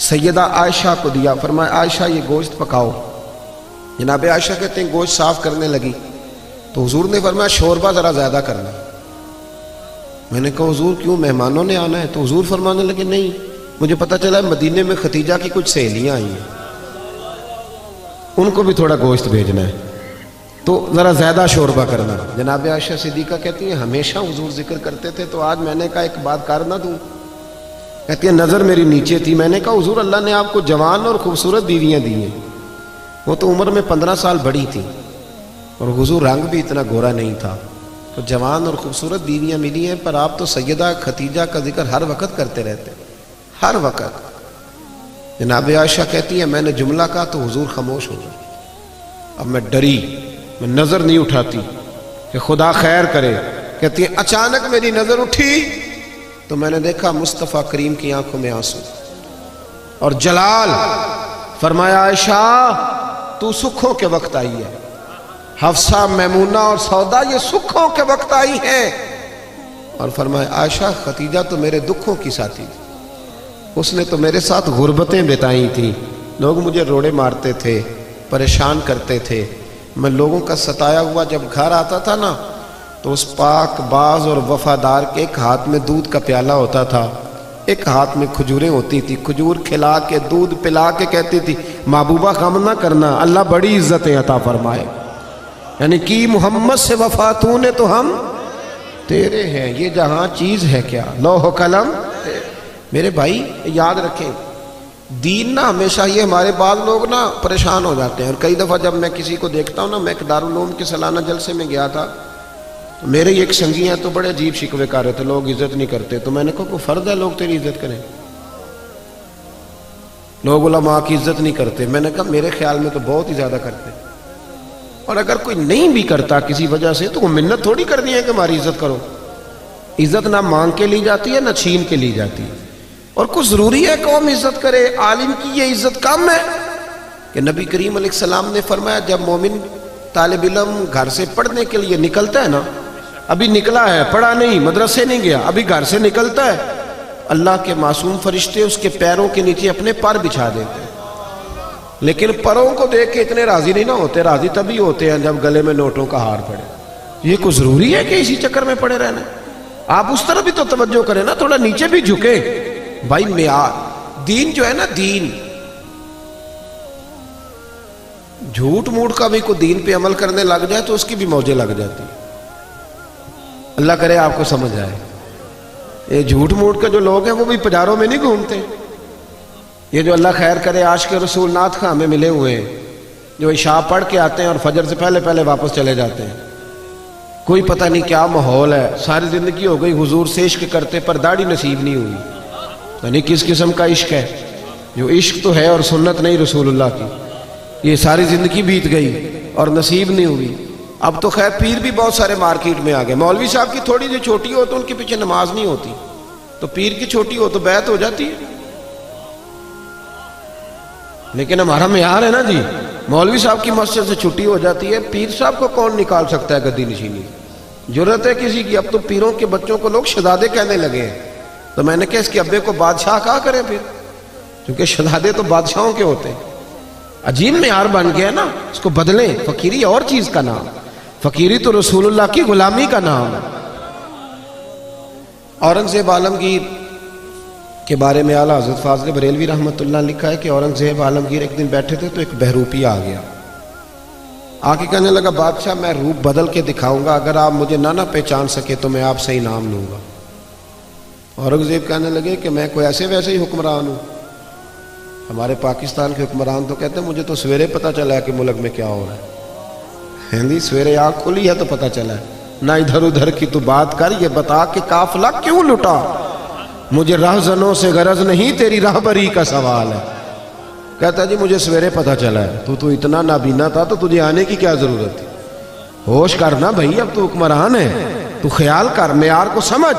A: سیدہ عائشہ کو دیا، فرمایا عائشہ یہ گوشت پکاؤ۔ جناب عائشہ کہتے ہیں گوشت صاف کرنے لگی تو حضور نے فرمایا شوربہ ذرا زیادہ کرنا۔ میں نے کہا حضور کیوں، مہمانوں نے آنا ہے؟ تو حضور فرمانے لگے نہیں، مجھے پتہ چلا مدینے میں ختیجہ کی کچھ سہیلیاں آئی ہیں، ان کو بھی تھوڑا گوشت بھیجنا ہے، تو ذرا زیادہ شوربہ کرنا۔ جناب عائشہ صدیقہ کہتی ہیں ہمیشہ حضور ذکر کرتے تھے، تو آج میں نے کہا ایک بات کر نہ دوں؟ کہتی ہے نظر میری نیچے تھی، میں نے کہا حضور اللہ نے آپ کو جوان اور خوبصورت بیویاں دی ہیں، وہ تو عمر میں 15 سال بڑی تھی اور حضور رنگ بھی اتنا گورا نہیں تھا، تو جوان اور خوبصورت بیویاں ملی ہیں، پر آپ تو سیدہ ختیجہ کا ذکر ہر وقت کرتے رہتے، ہر وقت۔ جناب عائشہ کہتی ہے میں نے جملہ کہا تو حضور خاموش ہو گئے۔ اب میں ڈری، میں نظر نہیں اٹھاتی کہ خدا خیر کرے۔ کہتی ہے اچانک میری نظر اٹھی تو میں نے دیکھا مصطفیٰ کریم کی آنکھوں میں آنسو اور جلال۔ فرمایا عائشہ تو سکھوں کے وقت آئی ہے، حفصہ، میمونہ اور سودا یہ سکھوں کے وقت آئی ہیں۔ اور فرمایا عائشہ ختیجہ تو میرے دکھوں کی ساتھی تھی، اس نے تو میرے ساتھ غربتیں بتائی تھیں، لوگ مجھے روڑے مارتے تھے، پریشان کرتے تھے، میں لوگوں کا ستایا ہوا جب گھر آتا تھا نا تو اس پاک باز اور وفادار کے ایک ہاتھ میں دودھ کا پیالہ ہوتا تھا، ایک ہاتھ میں کھجوریں ہوتی تھی، کھجور کھلا کے دودھ پلا کے کہتی تھی محبوبہ غم نہ کرنا، اللہ بڑی عزتیں عطا فرمائے، یعنی کی محمد سے وفا تو نے تو ہم تیرے ہیں، یہ جہاں چیز ہے کیا لوح و قلم۔ میرے بھائی یاد رکھیں دین نا ہمیشہ، یہ ہمارے بعض لوگ نا پریشان ہو جاتے ہیں، اور کئی دفعہ جب میں کسی کو دیکھتا ہوں نا، میں ایک دارالعلوم کے سالانہ جلسے میں گیا تھا تو میرے ایک سنگی ہیں تو بڑے عجیب شکوے کر رہے تھے، لوگ عزت نہیں کرتے، تو میں نے کہا کوئی فرض ہے لوگ تیری عزت کریں؟ لوگ علماء کی عزت نہیں کرتے۔ میں نے کہا میرے خیال میں تو بہت ہی زیادہ کرتے، اور اگر کوئی نہیں بھی کرتا کسی وجہ سے تو وہ منت تھوڑی کرنی ہے کہ ہماری عزت کرو۔ عزت نہ مانگ کے لی جاتی ہے نہ چھین کے لی جاتی ہے، اور کچھ ضروری ہے قوم عزت کرے، عالم کی یہ عزت کم ہے کہ نبی کریم علیہ السلام نے فرمایا جب مومن طالب علم گھر سے پڑھنے کے لیے نکلتا ہے نا، ابھی نکلا ہے، پڑھا نہیں، مدرسے نہیں گیا، ابھی گھر سے نکلتا ہے، اللہ کے معصوم فرشتے اس کے پیروں کے نیچے اپنے پر بچھا دیتے ہیں، لیکن پروں کو دیکھ کے اتنے راضی نہیں نہ ہوتے، راضی تبھی ہوتے ہیں جب گلے میں نوٹوں کا ہار پڑے۔ یہ کوئی ضروری ہے کہ اسی چکر میں پڑے رہنا؟ آپ اس طرح بھی تو توجہ کریں نا، تھوڑا نیچے بھی جھکے۔ بھائی معیار دین جو ہے نا، دین جھوٹ موٹ کا بھی کوئی دین پہ عمل کرنے لگ جائے تو اس کی بھی موجیں لگ جاتی، اللہ کرے آپ کو سمجھ آئے۔ یہ جھوٹ موٹ کے جو لوگ ہیں وہ بھی بازاروں میں نہیں گھومتے، یہ جو اللہ خیر کرے عاشق رسول نعت خواہ میں ملے ہوئے ہیں، جو عشاء پڑھ کے آتے ہیں اور فجر سے پہلے پہلے واپس چلے جاتے ہیں، کوئی پتہ نہیں کیا ماحول ہے، ساری زندگی ہو گئی حضور سے عشق کرتے پر داڑھی نصیب نہیں ہوئی، یعنی کس قسم کا عشق ہے؟ جو عشق تو ہے اور سنت نہیں رسول اللہ کی، یہ ساری زندگی بیت گئی اور نصیب نہیں ہوئی۔ اب تو خیر پیر بھی بہت سارے مارکیٹ میں آ گئے، مولوی صاحب کی تھوڑی سی چھوٹی ہو تو ان کے پیچھے نماز نہیں ہوتی، تو پیر کی چھوٹی ہو تو بیعت ہو جاتی ہے۔ لیکن ہمارا معیار ہے نا جی، مولوی صاحب کی مسجد سے چھٹی ہو جاتی ہے، پیر صاحب کو کون نکال سکتا ہے گدی نشینی؟ جرت ہے کسی کی؟ اب تو پیروں کے بچوں کو لوگ شہزادے کہنے لگے ہیں، تو میں نے کہا اس کے ابے کو بادشاہ کہا کریں پھر، کیونکہ شہزادے تو بادشاہوں کے ہوتے ہیں۔ عجیب معیار بن گیا نا، اس کو بدلیں۔ فقیری اور چیز کا نام، فقیری تو رسول اللہ کی غلامی کا نام ہے۔ اورنگزیب عالمگیر کے بارے میں اعلیٰ حضرت فاضل بریلوی رحمۃ اللہ نے لکھا ہے کہ اورنگزیب عالمگیر ایک دن بیٹھے تھے تو ایک بہروپی آ گیا، آ کے کہنے لگا بادشاہ میں روپ بدل کے دکھاؤں گا، اگر آپ مجھے نہ پہچان سکے تو میں آپ سے انعام لوں گا۔ اورنگزیب کہنے لگے کہ میں کوئی ایسے ویسے ہی حکمران ہوں؟ ہمارے پاکستان کے حکمران تو کہتے ہیں مجھے تو سویرے پتہ چلا ہے کہ ملک میں کیا ہو رہا ہے، ہندی سویرے آنکھ کھلی ہے تو پتہ چلا ہے، نہ ادھر ادھر کی تو بات کر، یہ بتا کہ قافلہ کیوں لٹا؟ مجھے راہزنوں سے غرض نہیں، تیری راہبری کا سوال ہے۔ کہتا جی مجھے سویرے پتہ چلا ہے، تو اتنا نابینا تھا تو تجھے آنے کی کیا ضرورت تھی؟ ہوش کرنا بھائی، اب تو حکمران ہے، تو خیال کر، معیار کو سمجھ۔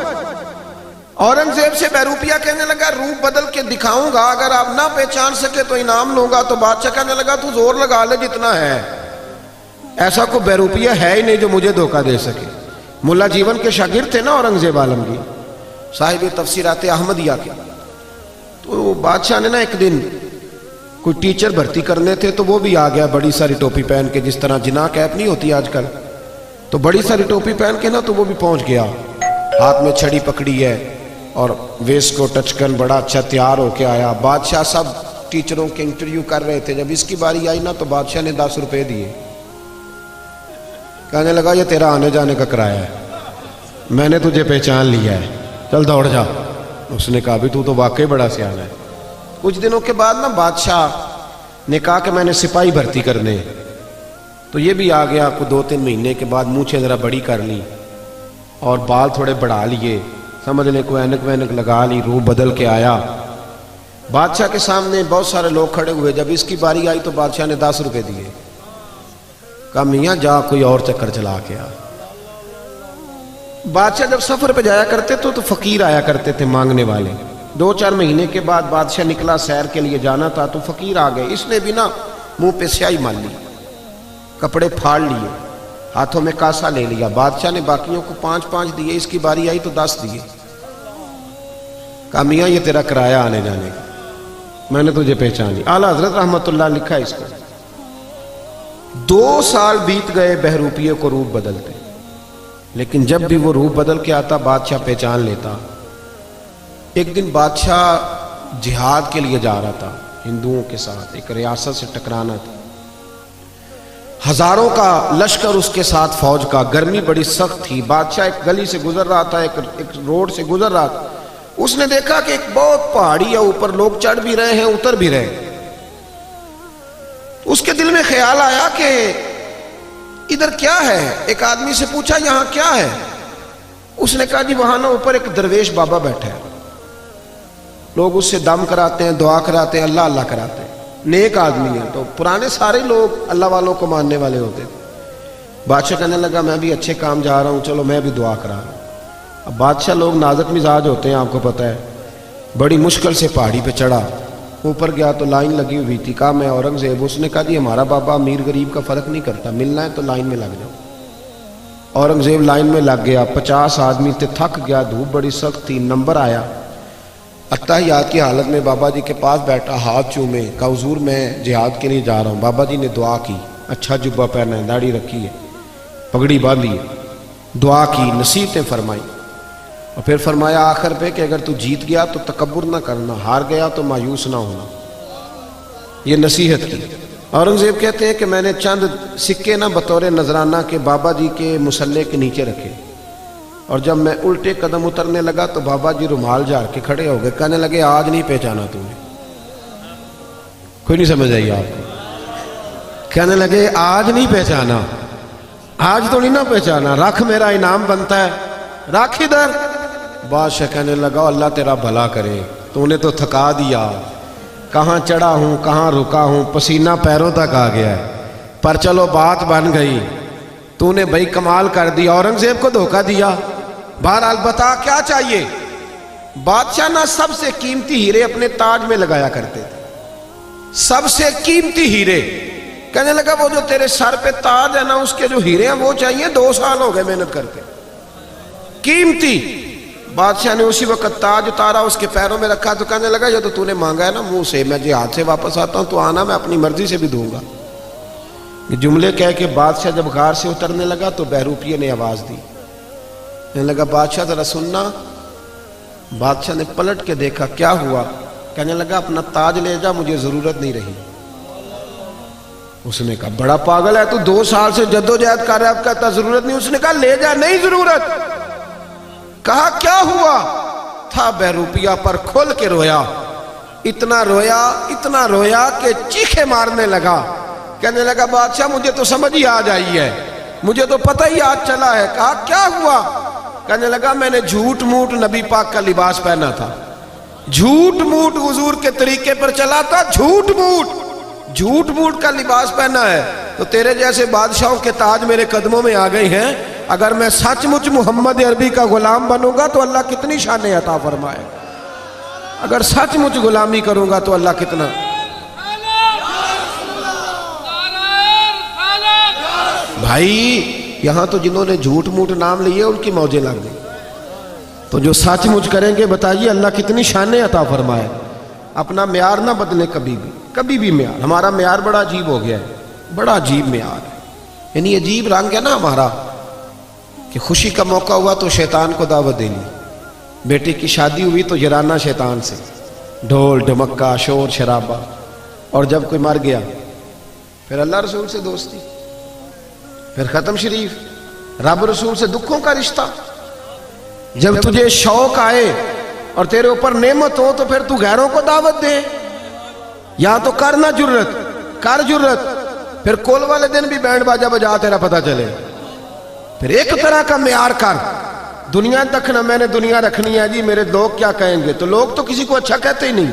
A: اورنگزیب سے بہروپیہ کہنے لگا روپ بدل کے دکھاؤں گا، اگر آپ نہ پہچان سکے تو انعام لوں گا۔ تو بادشاہ کہنے لگا تو زور لگا لے جتنا ہے، ایسا کوئی بہروپیہ ہے ہی نہیں جو مجھے دھوکہ دے سکے۔ ملا جیون کے شاگرد تھے نا اورنگزیب عالمگیر، صاحب تفسیرات احمدیہ کے، تو بادشاہ نے نا ایک دن کوئی ٹیچر بھرتی کرنے تھے، تو وہ بھی آ گیا بڑی ساری ٹوپی پہن کے، جس طرح جناح کیپ نہیں ہوتی آج کل، تو بڑی ساری ٹوپی پہن کے نا تو وہ بھی پہنچ گیا، ہاتھ میں چھڑی پکڑی ہے اور ویسٹ کو ٹچکن بڑا اچھا تیار ہو کے آیا۔ بادشاہ سب ٹیچروں کے انٹرویو کر رہے تھے، جب اس کی باری آئی نا تو بادشاہ نے 10 روپے دیے، کہنے لگا یہ تیرا آنے جانے کا کرایہ ہے، میں نے تجھے پہچان لیا ہے، چل دوڑ جا۔ اس نے کہا بھی تو واقعی بڑا سیاح ہے۔ کچھ دنوں کے بعد نا بادشاہ نے کہا کہ میں نے سپاہی بھرتی کرنے، تو یہ بھی آ گیا۔ کو 2-3 مہینے کے بعد مونچھیں ذرا بڑی کر لی اور بال تھوڑے بڑھا لیے، سمجھ لیں کوئی اینک وینک لگا لی، روح بدل کے آیا۔ بادشاہ کے سامنے بہت سارے لوگ کھڑے ہوئے، جب اس کی باری آئی تو بادشاہ نے 10 روپے دیے، کہا میاں جا کوئی اور چکر چلا کے آ۔ بادشاہ جب سفر پہ جایا کرتے تو فقیر آیا کرتے تھے مانگنے والے۔ 2-4 مہینے کے بعد بادشاہ نکلا سیر کے لیے جانا تھا تو فقیر آ گئے، اس نے بھی نا منہ پہ سیاہی مال لی، کپڑے پھاڑ لیے، ہاتھوں میں کاسا لے لیا۔ بادشاہ نے باقیوں کو 5-5 دیے، اس کی باری آئی تو 10 دیے، کہا میاں یہ تیرا کرایہ آنے جانے کا، میں نے تجھے پہچانی۔ اعلیٰ حضرت رحمت اللہ لکھا ہے اس کو، 2 سال بیت گئے بہروپیے کو روپ بدلتے، لیکن جب بھی وہ روپ بدل کے آتا بادشاہ پہچان لیتا۔ ایک دن بادشاہ جہاد کے لیے جا رہا تھا ہندوؤں کے ساتھ، ایک ریاست سے ٹکرانا تھا، ہزاروں کا لشکر اس کے ساتھ فوج کا، گرمی بڑی سخت تھی۔ بادشاہ ایک گلی سے گزر رہا تھا، ایک روڈ سے گزر رہا تھا، اس نے دیکھا کہ ایک بہت پہاڑی ہے، اوپر لوگ چڑھ بھی رہے ہیں اتر بھی رہے ہیں۔ اس کے دل میں خیال آیا کہ ادھر کیا ہے؟ ایک آدمی سے پوچھا یہاں کیا ہے؟ اس نے کہا جی وہاں نا اوپر ایک درویش بابا بیٹھا ہے، لوگ اس سے دم کراتے ہیں، دعا کراتے ہیں، اللہ اللہ کراتے ہیں، نیک آدمی ہے۔ تو پرانے سارے لوگ اللہ والوں کو ماننے والے ہوتے تھے۔ بادشاہ کہنے لگا میں بھی اچھے کام جا رہا ہوں، چلو میں بھی دعا کرا رہا ہوں۔ اب بادشاہ لوگ نازک مزاج ہوتے ہیں، آپ کو پتہ ہے، بڑی مشکل سے پہاڑی پہ چڑھا، اوپر گیا تو لائن لگی ہوئی تھی، کہا میں اورنگزیب۔ اس نے کہا جی ہمارا بابا امیر غریب کا فرق نہیں کرتا، ملنا ہے تو لائن میں لگ جاؤ۔ اورنگزیب لائن میں لگ گیا، 50 آدمی تھے، تھک گیا، دھوپ بڑی سخت تھی، نمبر آیا، اتحیات کی حالت میں بابا جی کے پاس بیٹھا، ہاتھ چومے، کہا حضور میں جہاد کے لیے جا رہا ہوں۔ بابا جی نے دعا کی، اچھا جبہ پہنا ہے، داڑھی رکھی ہے، پگڑی باندھی ہے، دعا کی، نصیحتیں فرمائی، اور پھر فرمایا آخر پہ کہ اگر تو جیت گیا تو تکبر نہ کرنا، ہار گیا تو مایوس نہ ہونا، یہ نصیحت کی۔ اورنگزیب کہتے ہیں کہ میں نے چند سکے نہ بطور نذرانہ کے بابا جی کے مسلح کے نیچے رکھے، اور جب میں الٹے قدم اترنے لگا تو بابا جی رومال جھاڑ کے کھڑے ہو گئے، کہنے لگے آج نہیں پہچانا تو نے، کوئی نہیں سمجھ آئی آپ کو؟ کہنے لگے آج نہیں پہچانا، آج تو نہیں نہ پہچانا، رکھ میرا انعام بنتا ہے، رکھ ادھر۔ بادشاہ کہنے لگا اللہ تیرا بھلا کرے، تو نے تو تھکا دیا، کہاں چڑھا ہوں کہاں رکا ہوں، پسینہ پیروں تک آ گیا ہے، پر چلو بات بن گئی، تو نے بھائی کمال کر دیا، اورنگزیب کو دھوکہ دیا۔ بہرحال بتا کیا چاہیے؟ بادشاہ نہ سب سے قیمتی ہیرے اپنے تاج میں لگایا کرتے تھے، سب سے قیمتی ہیرے۔ کہنے لگا وہ جو تیرے سر پہ تاج ہے نا، اس کے جو ہیرے ہیں وہ چاہیے، 2 سال ہو گئے محنت کرتے، قیمتی۔ بادشاہ نے اسی وقت تاج اتارا، اس کے پیروں میں رکھا، تو کہنے لگا یہ تو نے مانگا ہے نا منہ سے، میں جہاد سے واپس آتا ہوں تو آنا، میں اپنی مرضی سے بھی دوں گا۔ یہ جملے کہہ کے بادشاہ جب غار سے اترنے لگا تو بہروپیے نے آواز دی، کہنے لگا بادشاہ ذرا سننا۔ بادشاہ نے پلٹ کے دیکھا، کیا ہوا؟ کہنے لگا اپنا تاج لے جا، مجھے ضرورت نہیں رہی۔ اس نے کہا بڑا پاگل ہے تو، 2 سال سے جدوجہد کر رہا ہے، اب کہتا ضرورت نہیں۔ اس نے کہا لے جا، نہیں ضرورت۔ کہا کیا ہوا؟ تھا بہروپیہ پر کھول کے رویا، اتنا رویا کہ چیخے مارنے لگا۔ کہنے لگا بادشاہ مجھے تو سمجھ ہی آ جائی ہے، مجھے تو پتہ ہی آج چلا ہے۔ کہا کیا ہوا؟ کہنے لگا میں نے جھوٹ موٹ نبی پاک کا لباس پہنا تھا، جھوٹ موٹ حضور کے طریقے پر چلا تھا، جھوٹ موٹ کا لباس پہنا ہے، تو تیرے جیسے بادشاہوں کے تاج میرے قدموں میں آ گئے ہیں۔ اگر میں سچ مچ محمد عربی کا غلام بنوں گا تو اللہ کتنی شانیں عطا فرمائے، اگر سچ مچ غلامی کروں گا تو اللہ کتنا۔ بھائی یہاں تو جنہوں نے جھوٹ موٹ نام لیے ان کی موجیں لگ گئی، تو جو سچ مچ کریں گے بتائیے اللہ کتنی شانیں عطا فرمائے۔ اپنا معیار نہ بدلے کبھی بھی معیار. ہمارا معیار بڑا عجیب ہو گیا ہے, بڑا عجیب معیار ہے. یعنی عجیب رنگ ہے نا ہمارا کہ خوشی کا موقع ہوا تو شیطان کو دعوت دے لی, بیٹی کی شادی ہوئی تو جرانہ شیطان سے, ڈھول ڈھمکا شور شرابہ, اور جب کوئی مر گیا پھر اللہ رسول سے دوستی, پھر ختم شریف, رب رسول سے دکھوں کا رشتہ. جب تجھے شوق آئے اور تیرے اوپر نعمت ہو تو پھر تو غیروں کو دعوت دے, یا تو کر نہ جرت, کر جرت, پھر کول والے دن بھی بینڈ باجا بجا تیرا پتہ چلے. پھر ایک طرح کا معیار کر, دنیا دکھنا میں نے دنیا رکھنی ہے جی, میرے لوگ کیا کہیں گے, تو لوگ تو کسی کو اچھا کہتے ہی نہیں.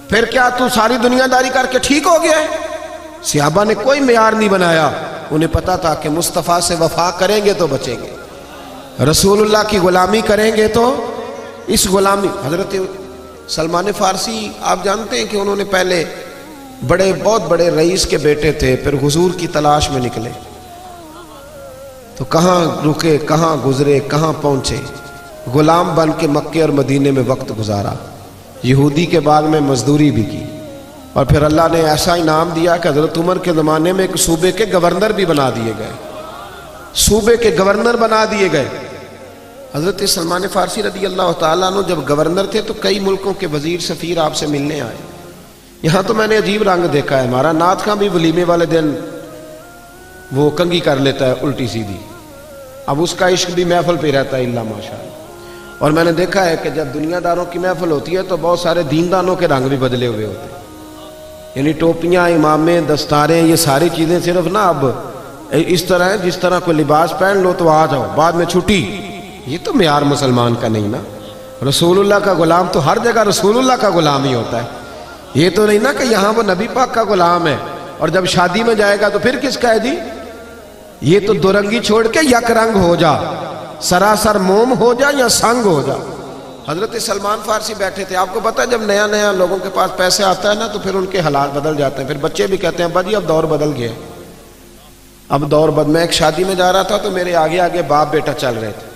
A: پھر کیا تو ساری دنیا داری کر کے ٹھیک ہو گیا ہے؟ صحابہ نے کوئی معیار نہیں بنایا, انہیں پتا تھا کہ مصطفیٰ سے وفا کریں گے تو بچیں گے, رسول اللہ کی غلامی کریں گے تو اس غلامی. حضرت سلمان فارسی آپ جانتے ہیں کہ انہوں نے پہلے بہت بڑے رئیس کے بیٹے تھے, پھر حضور کی تلاش میں نکلے تو کہاں رکے, کہاں گزرے, کہاں پہنچے, غلام بن کے مکے اور مدینے میں وقت گزارا, یہودی کے باغ میں مزدوری بھی کی, اور پھر اللہ نے ایسا انعام دیا کہ حضرت عمر کے زمانے میں ایک صوبے کے گورنر بھی بنا دیے گئے, صوبے کے گورنر بنا دیے گئے. حضرت سلمان فارسی رضی اللہ تعالیٰ عنہ جب گورنر تھے تو کئی ملکوں کے وزیر سفیر آپ سے ملنے آئے. یہاں تو میں نے عجیب رنگ دیکھا ہے, ہمارا نعت خاں بھی ولیمے والے دن وہ کنگھی کر لیتا ہے الٹی سیدھی, اب اس کا عشق بھی محفل پہ رہتا ہے اللہ ماشاءاللہ. اور میں نے دیکھا ہے کہ جب دنیا داروں کی محفل ہوتی ہے تو بہت سارے دیندانوں کے رنگ بھی بدلے ہوئے ہوتے ہیں, یعنی ٹوپیاں, امامیں, دستاریں, یہ ساری چیزیں صرف نا اب اس طرح ہے جس طرح کوئی لباس پہن لو تو آ جاؤ, بعد میں چھٹی. یہ تو معیار مسلمان کا نہیں نا. رسول اللہ کا غلام تو ہر جگہ رسول اللہ کا غلام ہی ہوتا ہے. یہ تو نہیں نا کہ یہاں وہ نبی پاک کا غلام ہے اور جب شادی میں جائے گا تو پھر کس کا ہے جی. یہ تو دو رنگی چھوڑ کے یک رنگ ہو جا, سراسر موم ہو جا یا سنگ ہو جا. حضرت سلمان فارسی بیٹھے تھے, آپ کو پتہ ہے جب نیا نیا لوگوں کے پاس پیسے آتا ہے نا تو پھر ان کے حالات بدل جاتے ہیں, پھر بچے بھی کہتے ہیں ابا جی اب دور بدل گیا, اب دور میں ایک شادی میں جا رہا تھا تو میرے آگے آگے باپ بیٹا چل رہے تھے,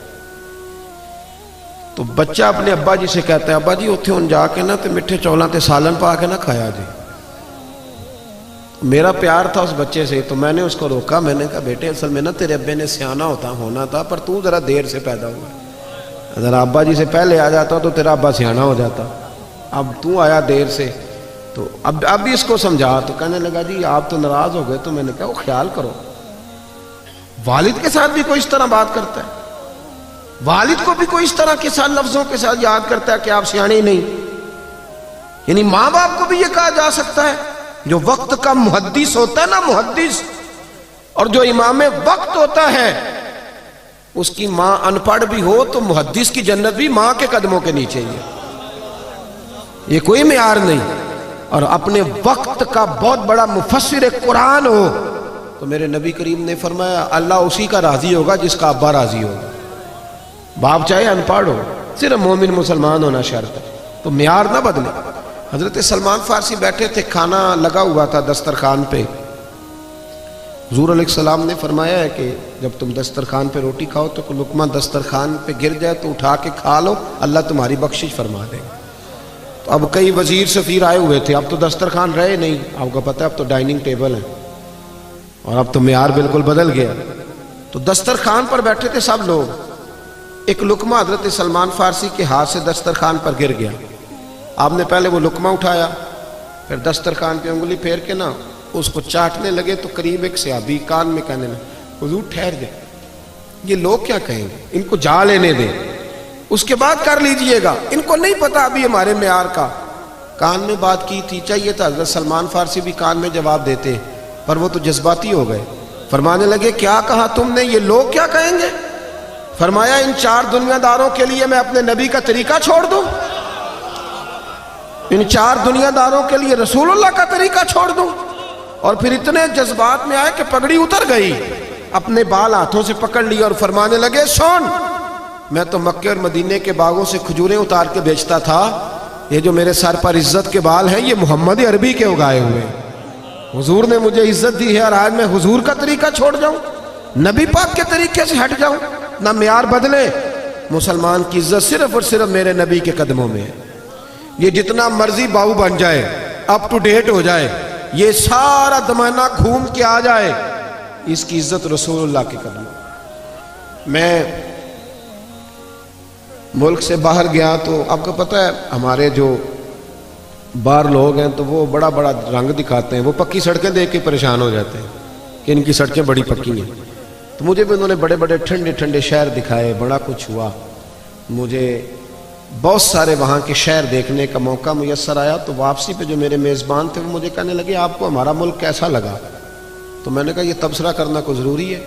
A: تو بچہ اپنے ابا جی سے کہتا ہے ابا جی اتھے ان جا کے نا تو میٹھے چولاں تے سالن پا کے نہ کھایا جی. میرا پیار تھا اس بچے سے تو میں نے اس کو روکا, میں نے کہا بیٹے اصل میں نا تیرے ابے نے سیانا ہونا تھا پر تو ذرا دیر سے پیدا ہوا, اگر ابا جی سے پہلے آ جاتا تو تیرا ابا سیانا ہو جاتا, اب تو آیا دیر سے. تو اب بھی اس کو سمجھا تو کہنے لگا جی آپ تو ناراض ہو گئے, تو میں نے کہا وہ خیال کرو, والد کے ساتھ بھی کوئی اس طرح بات کرتا ہے, والد کو بھی کوئی اس طرح کے ساتھ لفظوں کے ساتھ یاد کرتا ہے کہ آپ سیانے ہی نہیں. یعنی ماں باپ کو بھی یہ کہا جا سکتا ہے, جو وقت کا محدث ہوتا ہے نا محدث, اور جو امام وقت ہوتا ہے اس کی ماں ان پڑھ بھی ہو تو محدث کی جنت بھی ماں کے قدموں کے نیچے ہی ہے, یہ کوئی معیار نہیں. اور اپنے وقت کا بہت بڑا مفسر قرآن ہو تو میرے نبی کریم نے فرمایا اللہ اسی کا راضی ہوگا جس کا ابا راضی ہوگا. باپ چاہے ان پڑھ ہو, صرف مومن مسلمان ہونا شرط ہے, تو معیار نہ بدلے. حضرت سلمان فارسی بیٹھے تھے, کھانا لگا ہوا تھا دسترخوان پہ. حضور علیہ السلام نے فرمایا ہے کہ جب تم دسترخوان پہ روٹی کھاؤ تو کوئی لقمہ دسترخوان پہ گر جائے تو اٹھا کے کھا لو, اللہ تمہاری بخشش فرما دے گا. تو اب کئی وزیر سفیر آئے ہوئے تھے, اب تو دسترخوان رہے نہیں, آپ کو پتہ ہے اب تو ڈائننگ ٹیبل ہے اور اب تو معیار بالکل بدل گیا. تو دسترخوان پر بیٹھے تھے سب لوگ, ایک لقمہ حضرت سلمان فارسی کے ہاتھ سے دسترخوان پر گر گیا. آپ نے پہلے وہ لقمہ اٹھایا, پھر دسترخوان پہ انگلی پھیر کے نا اس کو چاٹنے لگے, تو قریب ایک صحابی کان میں کہنے لگے حضور ٹھہر جائے, یہ لوگ کیا کہیں گے, ان کو جا لینے دیں, اس کے بعد کر لیجئے گا, ان کو نہیں پتا ابھی ہمارے معیار کا. کان میں بات کی تھی, چاہیے تھا حضرت سلمان فارسی بھی کان میں جواب دیتے, پر وہ تو جذباتی ہو گئے. فرمانے لگے کیا کہا تم نے, یہ لوگ کیا کہیں گے؟ فرمایا ان 4 دنیا داروں کے لیے میں اپنے نبی کا طریقہ چھوڑ دوں, ان 4 دنیا داروں کے لیے رسول اللہ کا طریقہ چھوڑ دوں. اور پھر اتنے جذبات میں آئے کہ پگڑی اتر گئی, اپنے بال ہاتھوں سے پکڑ لی اور فرمانے لگے سن, میں تو مکے اور مدینے کے باغوں سے کھجوریں اتار کے بیچتا تھا, یہ جو میرے سر پر عزت کے بال ہیں یہ محمد عربی کے اگائے ہوئے ہیں. حضور نے مجھے عزت دی ہے اور آج میں حضور کا طریقہ چھوڑ جاؤں, نبی پاک کے طریقے سے ہٹ جاؤں؟ نہ معیار بدلے. مسلمان کی عزت صرف اور صرف میرے نبی کے قدموں میں ہے. یہ جتنا مرضی باؤ بن جائے، اپ ٹو ڈیٹ ہو جائے، یہ سارا زمانہ گھوم کے آ جائے، اس کی عزت رسول اللہ کے قدموں۔ میں ملک سے باہر گیا تو آپ کو پتہ ہے ہمارے جو باہر لوگ ہیں تو وہ بڑا بڑا رنگ دکھاتے ہیں، وہ پکی سڑکیں دیکھ کے پریشان ہو جاتے ہیں کہ ان کی سڑکیں بڑی پکی ہیں۔ تو مجھے بھی انہوں نے بڑے بڑے ٹھنڈے ٹھنڈے شہر دکھائے، بڑا کچھ ہوا، مجھے بہت سارے وہاں کے شہر دیکھنے کا موقع میسر آیا۔ تو واپسی پہ جو میرے میزبان تھے وہ مجھے کہنے لگے آپ کو ہمارا ملک کیسا لگا؟ تو میں نے کہا یہ تبصرہ کرنا کوئی ضروری ہے؟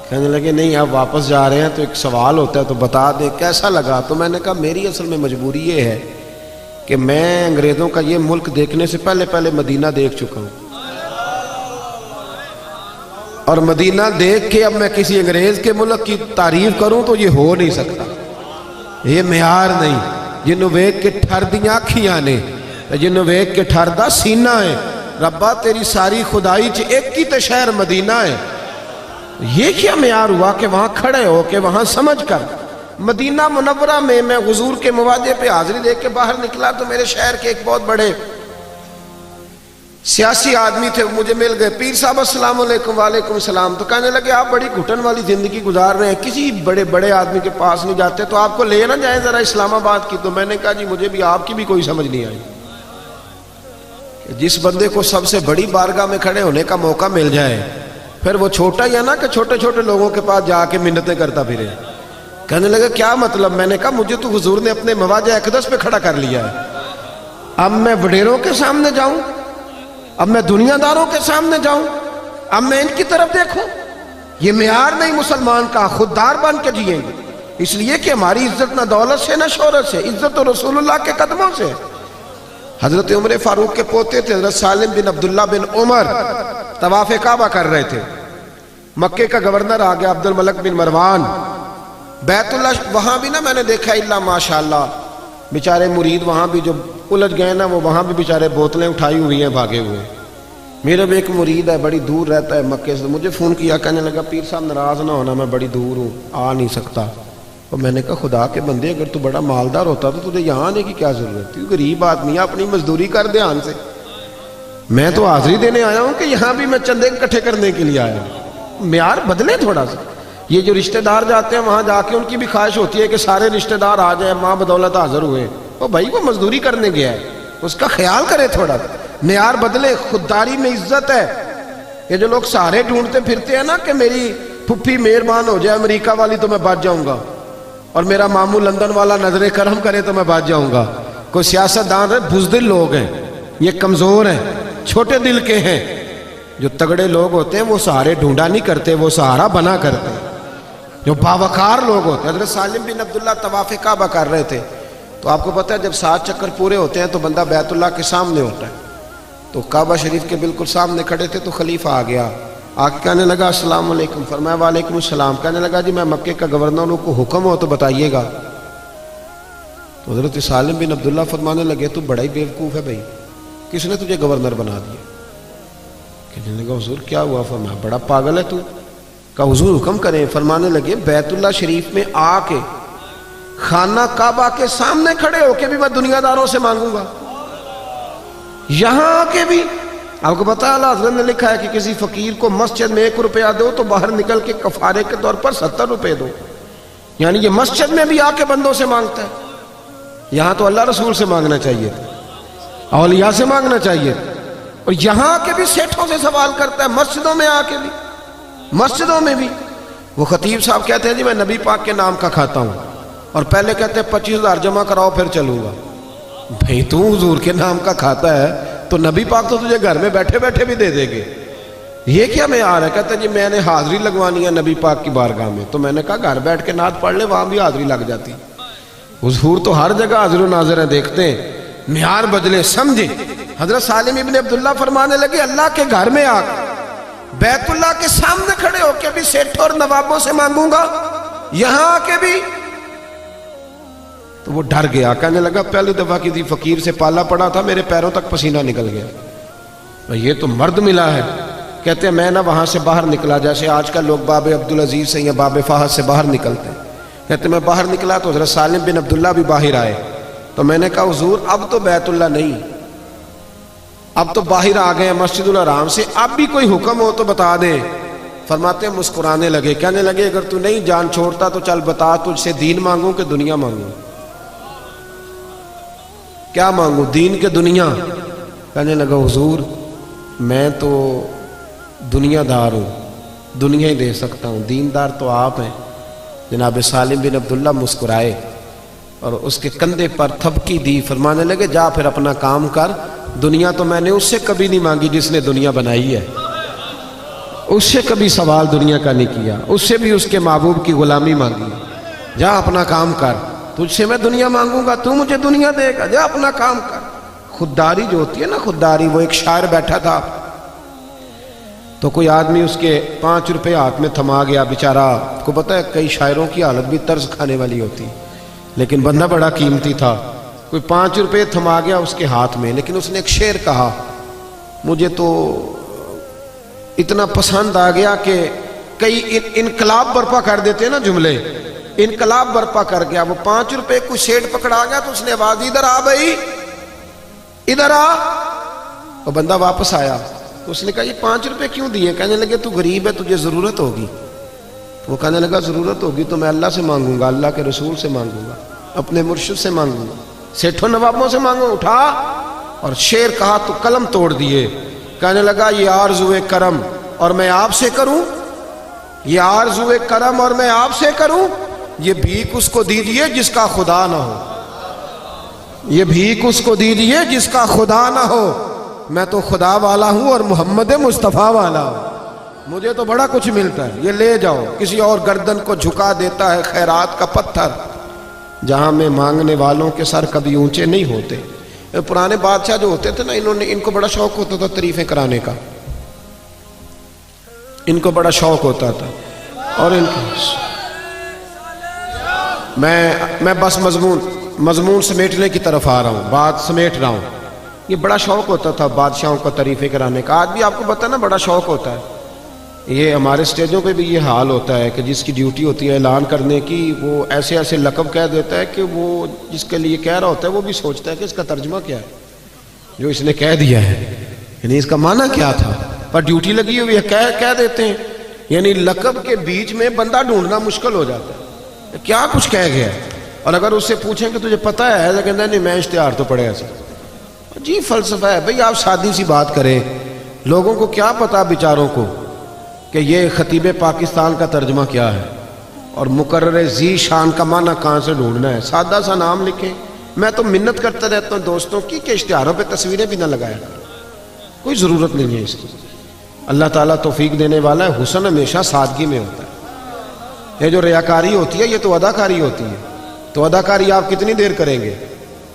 A: کہنے لگے نہیں آپ واپس جا رہے ہیں تو ایک سوال ہوتا ہے تو بتا دیں کیسا لگا۔ تو میں نے کہا میری اصل میں مجبوری یہ ہے کہ میں انگریزوں کا یہ ملک دیکھنے سے پہلے مدینہ دیکھ چکا ہوں، اور مدینہ دیکھ کے اب میں کسی انگریز کے ملک کی تعریف کروں تو یہ ہو نہیں سکتا، یہ معیار نہیں۔ جنوں ویکھ کے ٹھر دیاں اکھیاں نے، جنوں ویکھ کے ٹھر دا سینہ ہے، ربا تیری ساری خدائی چ ایک ہی تے شہر مدینہ ہے۔ یہ کیا معیار ہوا کہ وہاں کھڑے ہو کے وہاں سمجھ کر مدینہ منورہ میں حضور کے مواجہ پہ حاضری دے کے باہر نکلا تو میرے شہر کے ایک بہت بڑے سیاسی آدمی تھے، مجھے مل گئے، پیر صاحب السلام علیکم۔ وعلیکم السلام۔ تو کہنے لگے آپ بڑی گھٹن والی زندگی گزار رہے ہیں، کسی بڑے بڑے آدمی کے پاس نہیں جاتے، تو آپ کو لے نہ جائیں ذرا اسلام آباد کی؟ تو میں نے کہا جی مجھے بھی آپ کی بھی کوئی سمجھ نہیں آئی، جس بندے کو سب سے بڑی بارگاہ میں کھڑے ہونے کا موقع مل جائے پھر وہ چھوٹا ہی ہے نا کہ چھوٹے چھوٹے لوگوں کے پاس جا کے منتیں کرتا پھرے۔ کہنے لگے کیا مطلب؟ میں نے کہا مجھے تو حضور نے اپنے مواجہ اقدس پہ کھڑا کر لیا ہے، اب میں وڈیروں کے سامنے جاؤں، اب میں دنیا داروں کے سامنے جاؤں، اب میں ان کی طرف دیکھوں؟ یہ معیار نہیں مسلمان کا، خوددار بن کے جئیں گے، اس لیے کہ ہماری عزت نہ دولت سے نہ شہرت سے، عزت تو رسول اللہ کے قدموں سے۔ حضرت عمر فاروق کے پوتے تھے حضرت سالم بن عبداللہ بن عمر، طواف کعبہ کر رہے تھے، مکے کا گورنر آ گیا عبد الملک بن مروان، بیت اللہ وہاں بھی نا میں نے دیکھا اللہ ماشاءاللہ بیچارے مرید وہاں بھی جو الجھ گئے نا وہ وہاں بھی بیچارے بوتلیں اٹھائی ہوئی ہیں بھاگے ہوئے۔ میرا بھی ایک مرید ہے بڑی دور رہتا ہے مکے سے، مجھے فون کیا، کہنے لگا پیر صاحب ناراض نہ ہونا میں بڑی دور ہوں آ نہیں سکتا۔ اور میں نے کہا خدا کے بندے اگر تو بڑا مالدار ہوتا تو تجھے یہاں آنے کی کیا ضرورت تھی؟ غریب آدمی ہے، اپنی مزدوری کر دھیان سے، میں تو حاضری دینے آیا ہوں کہ یہاں بھی میں چندے اکٹھے کرنے کے لیے آیا ہوں۔ معیار بدلے تھوڑا سا۔ یہ جو رشتہ دار جاتے ہیں وہاں جا کے ان کی بھی خواہش ہوتی ہے کہ سارے رشتہ دار آ جائیں، ماں بدولت حاضر ہوئے، وہ بھائی وہ مزدوری کرنے گیا ہے، اس کا خیال کرے تھوڑا سا، معیار بدلے۔ خودداری میں عزت ہے۔ یہ جو لوگ سہارے ڈھونڈتے پھرتے ہیں نا کہ میری پھپھی مہربان ہو جائے امریکہ والی تو میں بچ جاؤں گا، اور میرا ماموں لندن والا نظر کرم کرے تو میں بچ جاؤں گا، کوئی سیاست دان ہے، بزدل لوگ ہیں، یہ کمزور ہیں، چھوٹے دل کے ہیں۔ جو تگڑے لوگ ہوتے ہیں وہ سہارے ڈھونڈا نہیں کرتے، وہ سہارا بنا کرتے ہیں۔ جو باوقار لوگ ہوتے ہیں، حضرت سالم بن عبداللہ طواف کعبہ کر رہے تھے، تو آپ کو پتہ ہے جب 7 چکر پورے ہوتے ہیں تو بندہ بیت اللہ کے سامنے ہوتا ہے، تو کعبہ شریف کے بالکل سامنے کھڑے تھے تو خلیفہ آ گیا، آ کے کہنے لگا السلام علیکم، فرمایا وعلیکم السلام۔ کہنے لگا جی میں مکے کا گورنر ہوں، کو حکم ہو تو بتائیے گا۔ تو حضرت سالم بن عبداللہ فرمانے لگے تو بڑا ہی بیوقوف ہے بھائی، کس نے تجھے گورنر بنا دیا؟ کہنے لگا حضور کیا ہوا؟ فرمایا بڑا پاگل ہے تو۔ کہا حضور حکم کریں۔ فرمانے لگے بیت اللہ شریف میں آ کے خانہ کعبہ کے سامنے کھڑے ہو کے بھی میں دنیا داروں سے مانگوں گا، یہاں آ کے بھی۔ آپ کو پتا ہے حضرت نے لکھا ہے کہ کسی فقیر کو مسجد میں 1 روپیہ دو تو باہر نکل کے کفارے کے طور پر 70 روپے دو، یعنی یہ مسجد میں بھی آ کے بندوں سے مانگتا ہے۔ یہاں تو اللہ رسول سے مانگنا چاہیے تھا، اولیاء سے مانگنا چاہیے تھا، اور یہاں آ کے بھی سیٹھوں سے سوال کرتا ہے، مسجدوں میں آ کے بھی، مسجدوں میں بھی۔ وہ خطیب صاحب کہتے ہیں جی میں نبی پاک کے نام کا کھاتا ہوں، اور پہلے کہتے ہیں 25,000 جمع کراؤ پھر چلوں گا۔ بھئی تو حضور کے نام کا کھاتا ہے تو نبی پاک تو تجھے گھر میں بیٹھے بیٹھے بھی دے دے گے، یہ کیا معیار ہے؟ کہتے ہیں جی میں نے حاضری لگوانی ہے نبی پاک کی بارگاہ میں۔ تو میں نے کہا گھر بیٹھ کے نعت پڑھ لے، وہاں بھی حاضری لگ جاتی۔ حضور تو ہر جگہ حاضر و ناظر ہیں، دیکھتے ہیں، معیار بدلے، سمجھے۔ حضرت سالم ابن عبداللہ فرمانے لگے اللہ کے گھر میں آ کے بیت اللہ کے سامنے کھڑے ہو کے بھی سیٹھوں اور نوابوں سے مانگوں گا، یہاں آ کے بھی۔ تو وہ ڈر گیا، کہنے لگا پہلی دفعہ کسی فقیر سے پالا پڑا تھا، میرے پیروں تک پسینہ نکل گیا، یہ تو مرد ملا ہے۔ کہتے ہیں میں نہ وہاں سے باہر نکلا جیسے آج کل لوگ باب عبدالعزیز سے یا باب فہد سے باہر نکلتے ہیں۔ کہتے ہیں میں باہر نکلا تو حضرت سالم بن عبداللہ بھی باہر آئے، تو میں نے کہا حضور اب تو بیت اللہ نہیں، اب تو باہر آ گئے مسجد الحرام سے، اب بھی کوئی حکم ہو تو بتا دیں۔ فرماتے ہیں مسکرانے لگے، کہنے لگے اگر تو نہیں جان چھوڑتا تو چل بتا تجھ سے دین مانگوں کہ دنیا مانگوں؟ کیا مانگوں، دین کے دنیا؟ کہنے لگا حضور میں تو دنیا دار ہوں، دنیا ہی دے سکتا ہوں، دیندار تو آپ ہیں۔ جناب سالم بن عبداللہ مسکرائے اور اس کے کندھے پر تھپکی دی، فرمانے لگے جا پھر اپنا کام کر، دنیا تو میں نے اس سے کبھی نہیں مانگی جس نے دنیا بنائی ہے، اس سے کبھی سوال دنیا کا نہیں کیا، اس سے بھی اس کے محبوب کی غلامی مانگی، جا اپنا کام کر، تجھ سے میں دنیا مانگوں گا تو مجھے دنیا دے گا، جا اپنا کام کر۔ خودداری جو ہوتی ہے نا، خودداری، وہ ایک شاعر بیٹھا تھا تو کوئی آدمی اس کے 5 روپے ہاتھ میں تھما گیا، بیچارہ کو پتہ ہے کئی شاعروں کی حالت بھی طرز کھانے والی ہوتی، لیکن بندہ بڑا قیمتی تھا، کوئی 5 روپے تھما گیا اس کے ہاتھ میں، لیکن اس نے ایک شعر کہا مجھے تو اتنا پسند آ گیا کہ کئی انقلاب برپا کر دیتے ہیں نا جملے، انقلاب برپا کر گیا۔ وہ 5 روپے کوئی سیٹ پکڑا گیا تو اس نے آواز ادھر آ بھائی، ادھر آ۔ وہ بندہ واپس آیا تو اس نے کہا یہ 5 روپے کیوں دیے؟ کہنے لگے تو غریب ہے، تجھے ضرورت ہوگی۔ وہ کہنے لگا ضرورت ہوگی تو میں اللہ سے مانگوں گا، اللہ کے رسول سے مانگوں گا، اپنے مرشد سے مانگوں گا، سیٹھوں نوابوں سے مانگوں۔ اٹھا اور شعر کہا تو قلم توڑ دیے۔ کہنے لگا یہ آرزوئے کرم اور میں آپ سے کروں، یہ آرزوئے کرم اور میں آپ سے کروں، یہ بھیک اس کو دیجئے جس کا خدا نہ ہو، یہ بھیک اس کو دیجئے جس کا خدا نہ ہو، میں تو خدا والا ہوں اور محمد مصطفیٰ والا ہوں، مجھے تو بڑا کچھ ملتا ہے، یہ لے جاؤ۔ کسی اور گردن کو جھکا دیتا ہے خیرات کا پتھر، جہاں میں مانگنے والوں کے سر کبھی اونچے نہیں ہوتے۔ پرانے بادشاہ جو ہوتے تھے نا، ان کو بڑا شوق ہوتا تھا تعریفیں کرانے کا، ان کو بڑا شوق ہوتا تھا، اور ان کو میں بس مضمون سمیٹنے کی طرف آ رہا ہوں، بات سمیٹ رہا ہوں۔ یہ بڑا شوق ہوتا تھا بادشاہوں کو تعریفیں کرانے کا، آج بھی آپ کو پتہ نا بڑا شوق ہوتا ہے۔ یہ ہمارے سٹیجوں پہ بھی یہ حال ہوتا ہے کہ جس کی ڈیوٹی ہوتی ہے اعلان کرنے کی، وہ ایسے ایسے لقب کہہ دیتا ہے کہ وہ جس کے لیے کہہ رہا ہوتا ہے وہ بھی سوچتا ہے کہ اس کا ترجمہ کیا ہے جو اس نے کہہ دیا ہے، یعنی اس کا معنی کیا تھا، پر ڈیوٹی لگی ہوئی ہے کہہ دیتے ہیں، یعنی لقب کے بیچ میں بندہ ڈھونڈنا مشکل ہو جاتا ہے کیا کچھ کہہ گیا۔ اور اگر اس سے پوچھیں کہ تجھے پتہ ہے تو کہتا ہے نہیں میں اشتہار تو پڑھے ایسا۔ جی فلسفہ ہے بھئی، آپ سادی سی بات کریں، لوگوں کو کیا پتا بیچاروں کو کہ یہ خطیب پاکستان کا ترجمہ کیا ہے اور مقرر ذی شان کا معنی کہاں سے ڈھونڈنا ہے۔ سادہ سا نام لکھیں۔ میں تو منت کرتا رہتا ہوں دوستوں کی کہ اشتہاروں پہ تصویریں بھی نہ لگایا کریں، کوئی ضرورت نہیں ہے اس کی۔ اللہ تعالیٰ توفیق دینے والا ہے، حسن ہمیشہ سادگی میں ہوتا ہے۔ یہ جو ریاکاری ہوتی ہے یہ تو اداکاری ہوتی ہے، تو اداکاری آپ کتنی دیر کریں گے؟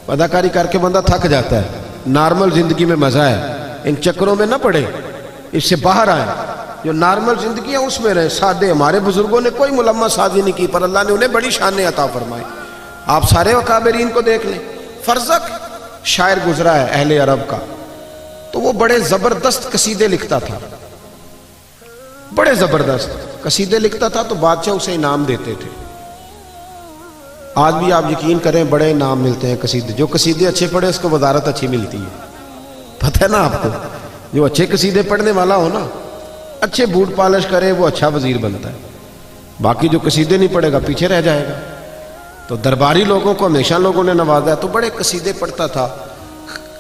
A: اداکاری کر کے بندہ تھک جاتا ہے۔ نارمل زندگی میں مزہ ہے، ان چکروں میں نہ پڑے، اس سے باہر آئیں۔ جو نارمل زندگی ہے اس میں رہے، سادے۔ ہمارے بزرگوں نے کوئی ملمہ سازی نہیں کی، پر اللہ نے انہیں بڑی شانیں عطا فرمائی۔ آپ سارے اکابرین کو دیکھ لیں۔ فرزق شاعر گزرا ہے اہل عرب کا، تو وہ بڑے زبردست قصیدے لکھتا تھا، بڑے زبردست قصیدے لکھتا تھا، تو بادشاہ اسے انعام دیتے تھے۔ آج بھی آپ یقین کریں بڑے انعام ملتے ہیں قصیدے، جو قصیدے اچھے پڑھے اس کو وزارت اچھی ملتی ہے، پتہ ہے نا آپ کو۔ جو اچھے قصیدے پڑھنے والا ہو نا، اچھے بوٹ پالش کرے، وہ اچھا وزیر بنتا ہے۔ باقی جو قصیدے نہیں پڑھے گا پیچھے رہ جائے گا۔ تو درباری لوگوں کو ہمیشہ لوگوں نے نوازا ہے، تو بڑے قصیدے پڑھتا تھا۔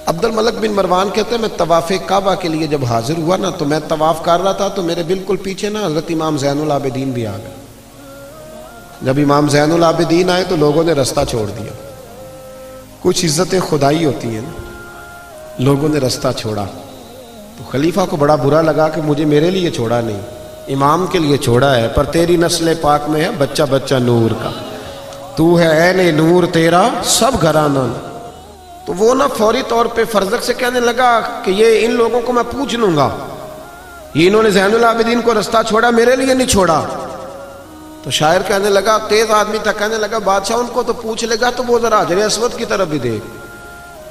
A: عبد الملک بن مروان کہتے ہیں میں طواف کعبہ کے لیے جب حاضر ہوا نا، تو میں طواف کر رہا تھا، تو میرے بالکل پیچھے نا حضرت امام زین العابدین بھی آ گئے۔ جب امام زین العابدین آئے تو لوگوں نے رستہ چھوڑ دیا۔ کچھ عزتیں خدائی ہوتی ہیں نا، لوگوں نے رستہ چھوڑا، تو خلیفہ کو بڑا برا لگا کہ مجھے میرے لیے چھوڑا نہیں، امام کے لیے چھوڑا ہے، پر تیری نسل پاک میں ہے بچہ بچہ نور کا، تو ہے عین نور تیرا سب گھرانہ۔ تو وہ نا فوری طور پہ فرزق سے کہنے لگا کہ یہ ان لوگوں کو میں پوچھ لوں گا، یہ انہوں نے زین العابدین کو رستہ چھوڑا، میرے لیے نہیں چھوڑا۔ تو شاعر کہنے لگا، تیز آدمی تھا، کہنے لگا بادشاہ ان کو تو پوچھ لے گا تو وہ ذرا حجر اسود کی طرف بھی دیکھ،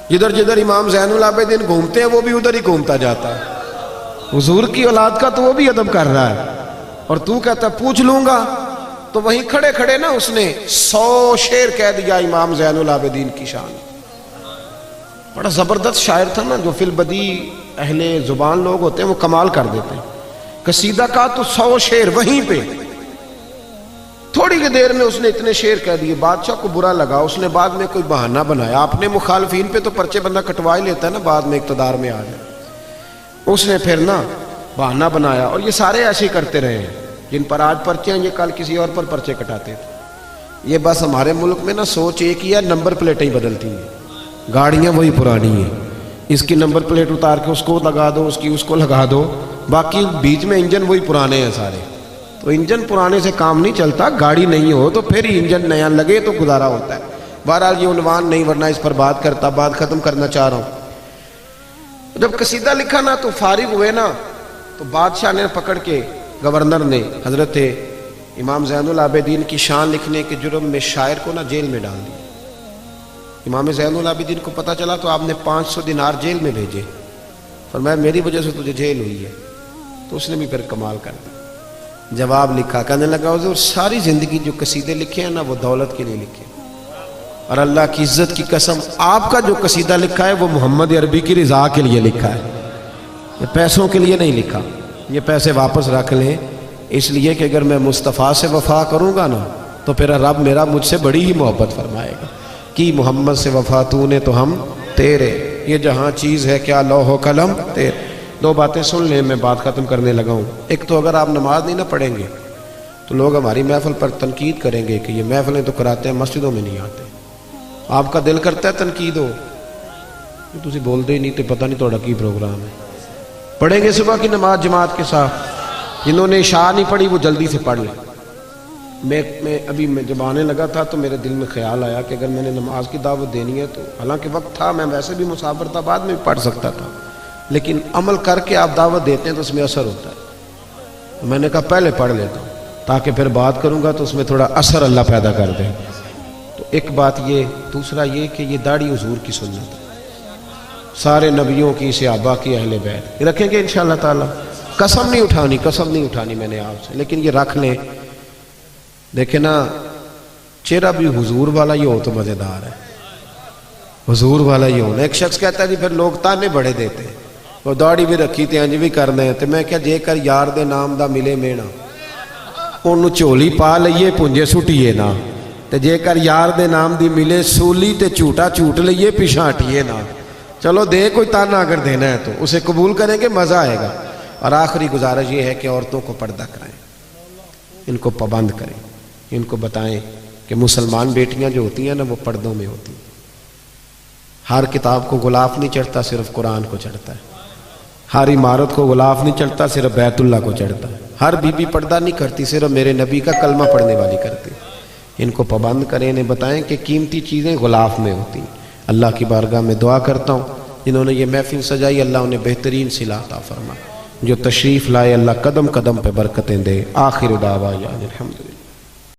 A: جدھر جدھر امام زین العابدین گھومتے ہیں وہ بھی ادھر ہی گھومتا جاتا ہے، حضور کی اولاد کا تو وہ بھی ادب کر رہا ہے، اور تو کہتا پوچھ لوں گا۔ تو وہیں کھڑے کھڑے نا اس نے 100 شعر کہہ دیا امام زین العابدین کی شان۔ بڑا زبردست شاعر تھا نا، جو فی البدی اہل زبان لوگ ہوتے ہیں وہ کمال کر دیتے ہیں. قصیدہ کا تو 100 شعر وہیں پہ، تھوڑی کی دیر میں اس نے اتنے شعر کہہ دیے. بادشاہ کو برا لگا، اس نے بعد میں کوئی بہانہ بنایا. اپنے مخالفین پہ تو پرچے بندہ کٹوا ہی لیتا ہے نا بعد میں اقتدار میں آ جائے. اس نے پھر نا بہانہ بنایا، اور یہ سارے ایسے ہی کرتے رہے ہیں. جن پر آج پرچے ہیں یہ کل کسی اور پر پرچے کٹاتے تھے. یہ بس ہمارے ملک میں نا سوچ ایک ہی ہے، نمبر پلیٹیں ہی بدلتی ہیں، گاڑیاں وہی پرانی ہیں. اس کی نمبر پلیٹ اتار کے اس کو لگا دو، اس کی اس کو لگا دو، باقی بیچ میں انجن وہی پرانے ہیں سارے. تو انجن پرانے سے کام نہیں چلتا، گاڑی نہیں ہو تو پھر ہی انجن نیا لگے تو گزارا ہوتا ہے. بہرحال یہ عنوان نہیں، ورنہ اس پر بات کرتا، بات ختم کرنا چاہ رہا ہوں. جب قصیدہ لکھا نا تو فارغ ہوئے نا، تو بادشاہ نے پکڑ کے، گورنر نے حضرت امام زین العابدین کی شان لکھنے کے جرم میں شاعر کو نا جیل میں ڈال دیا. امام زین العابدین کو پتہ چلا تو آپ نے 500 دینار جیل میں بھیجے، فرمایا میری وجہ سے تجھے جیل ہوئی ہے. تو اس نے بھی پھر کمال کر دیا، جواب لکھا. کہنے لگا حضور ساری زندگی جو قصیدے لکھے ہیں نا وہ دولت کے لیے لکھے، اور اللہ کی عزت کی قسم آپ کا جو قصیدہ لکھا ہے وہ محمد عربی کی رضا کے لیے لکھا ہے، یہ پیسوں کے لیے نہیں لکھا. یہ پیسے واپس رکھ لیں، اس لیے کہ اگر میں مصطفیٰ سے وفا کروں گا نا تو پھر رب میرا مجھ سے بڑی ہی محبت فرمائے گا. کی محمد سے وفا تو نے تو ہم تیرے، یہ جہاں چیز ہے کیا لوح و قلم تیرے. 2 باتیں سن لیں، میں بات ختم کرنے لگا ہوں. ایک تو اگر آپ نماز نہیں نہ پڑھیں گے تو لوگ ہماری محفل پر تنقید کریں گے کہ یہ محفلیں تو کراتے ہیں مسجدوں میں نہیں آتے. آپ کا دل کرتا ہے تنقید ہو، تسی بولتے ہی نہیں تو پتہ نہیں تھوڑا کی پروگرام ہے. پڑھیں گے صبح کی نماز جماعت کے ساتھ. جنہوں نے عشاء نہیں پڑھی وہ جلدی سے پڑھ لیں. میں جب آنے لگا تھا تو میرے دل میں خیال آیا کہ اگر میں نے نماز کی دعوت دینی ہے تو، حالانکہ وقت تھا، میں ویسے بھی مسافر تھا، بعد میں بھی پڑھ سکتا تھا، لیکن عمل کر کے آپ دعوت دیتے ہیں تو اس میں اثر ہوتا ہے. میں نے کہا پہلے پڑھ لیتا ہوں تاکہ پھر بات کروں گا تو اس میں تھوڑا اثر اللہ پیدا کر دے. تو ایک بات یہ، دوسرا یہ کہ یہ داڑھی حضور کی سنت ہے، سارے نبیوں کی، صحابہ کی، اہل بیت. یہ رکھیں گے انشاءاللہ تعالی. قسم نہیں اٹھانی میں نے آپ سے، لیکن یہ رکھ لیں. دیکھیں نا چہرہ بھی حضور والا ہی ہو تو مزیدار ہے، حضور والا ہی ہونا. ایک شخص کہتا ہے جی پھر لوگ تانے بڑے دیتے ہیں، وہ داڑھی بھی رکھی تے انج بھی کرنے ہیں. تو میں کیا جے کر یار دے نام دا ملے مینا، انہوں چولی پا لئیے پونجے سٹیے نا. تے جے کر یار دے نام دی ملے سولی تے جھوٹا جھوٹ لئیے پیچھے ہٹیے نا. چلو دے کوئی تانا اگر دینا ہے تو اسے قبول کریں گے، مزہ آئے گا. اور آخری گزارش یہ ہے کہ عورتوں کو پردہ کرائیں، ان کو پابند کریں، ان کو بتائیں کہ مسلمان بیٹیاں جو ہوتی ہیں نا وہ پردوں میں ہوتی ہیں. ہر کتاب کو غلاف نہیں چڑھتا، صرف قرآن کو چڑھتا ہے. ہر عمارت کو غلاف نہیں چڑھتا، صرف بیت اللہ کو چڑھتا ہے. ہر بی بی پردہ نہیں کرتی، صرف میرے نبی کا کلمہ پڑھنے والی کرتی. ان کو پابند کریں، انہیں بتائیں کہ قیمتی چیزیں غلاف میں ہوتی ہیں. اللہ کی بارگاہ میں دعا کرتا ہوں جنہوں نے یہ محفل سجائی اللہ انہیں بہترین صلہ عطا فرمائے، جو تشریف لائے اللہ قدم قدم پہ برکتیں دے. آخر دعوانا الحمدللہ.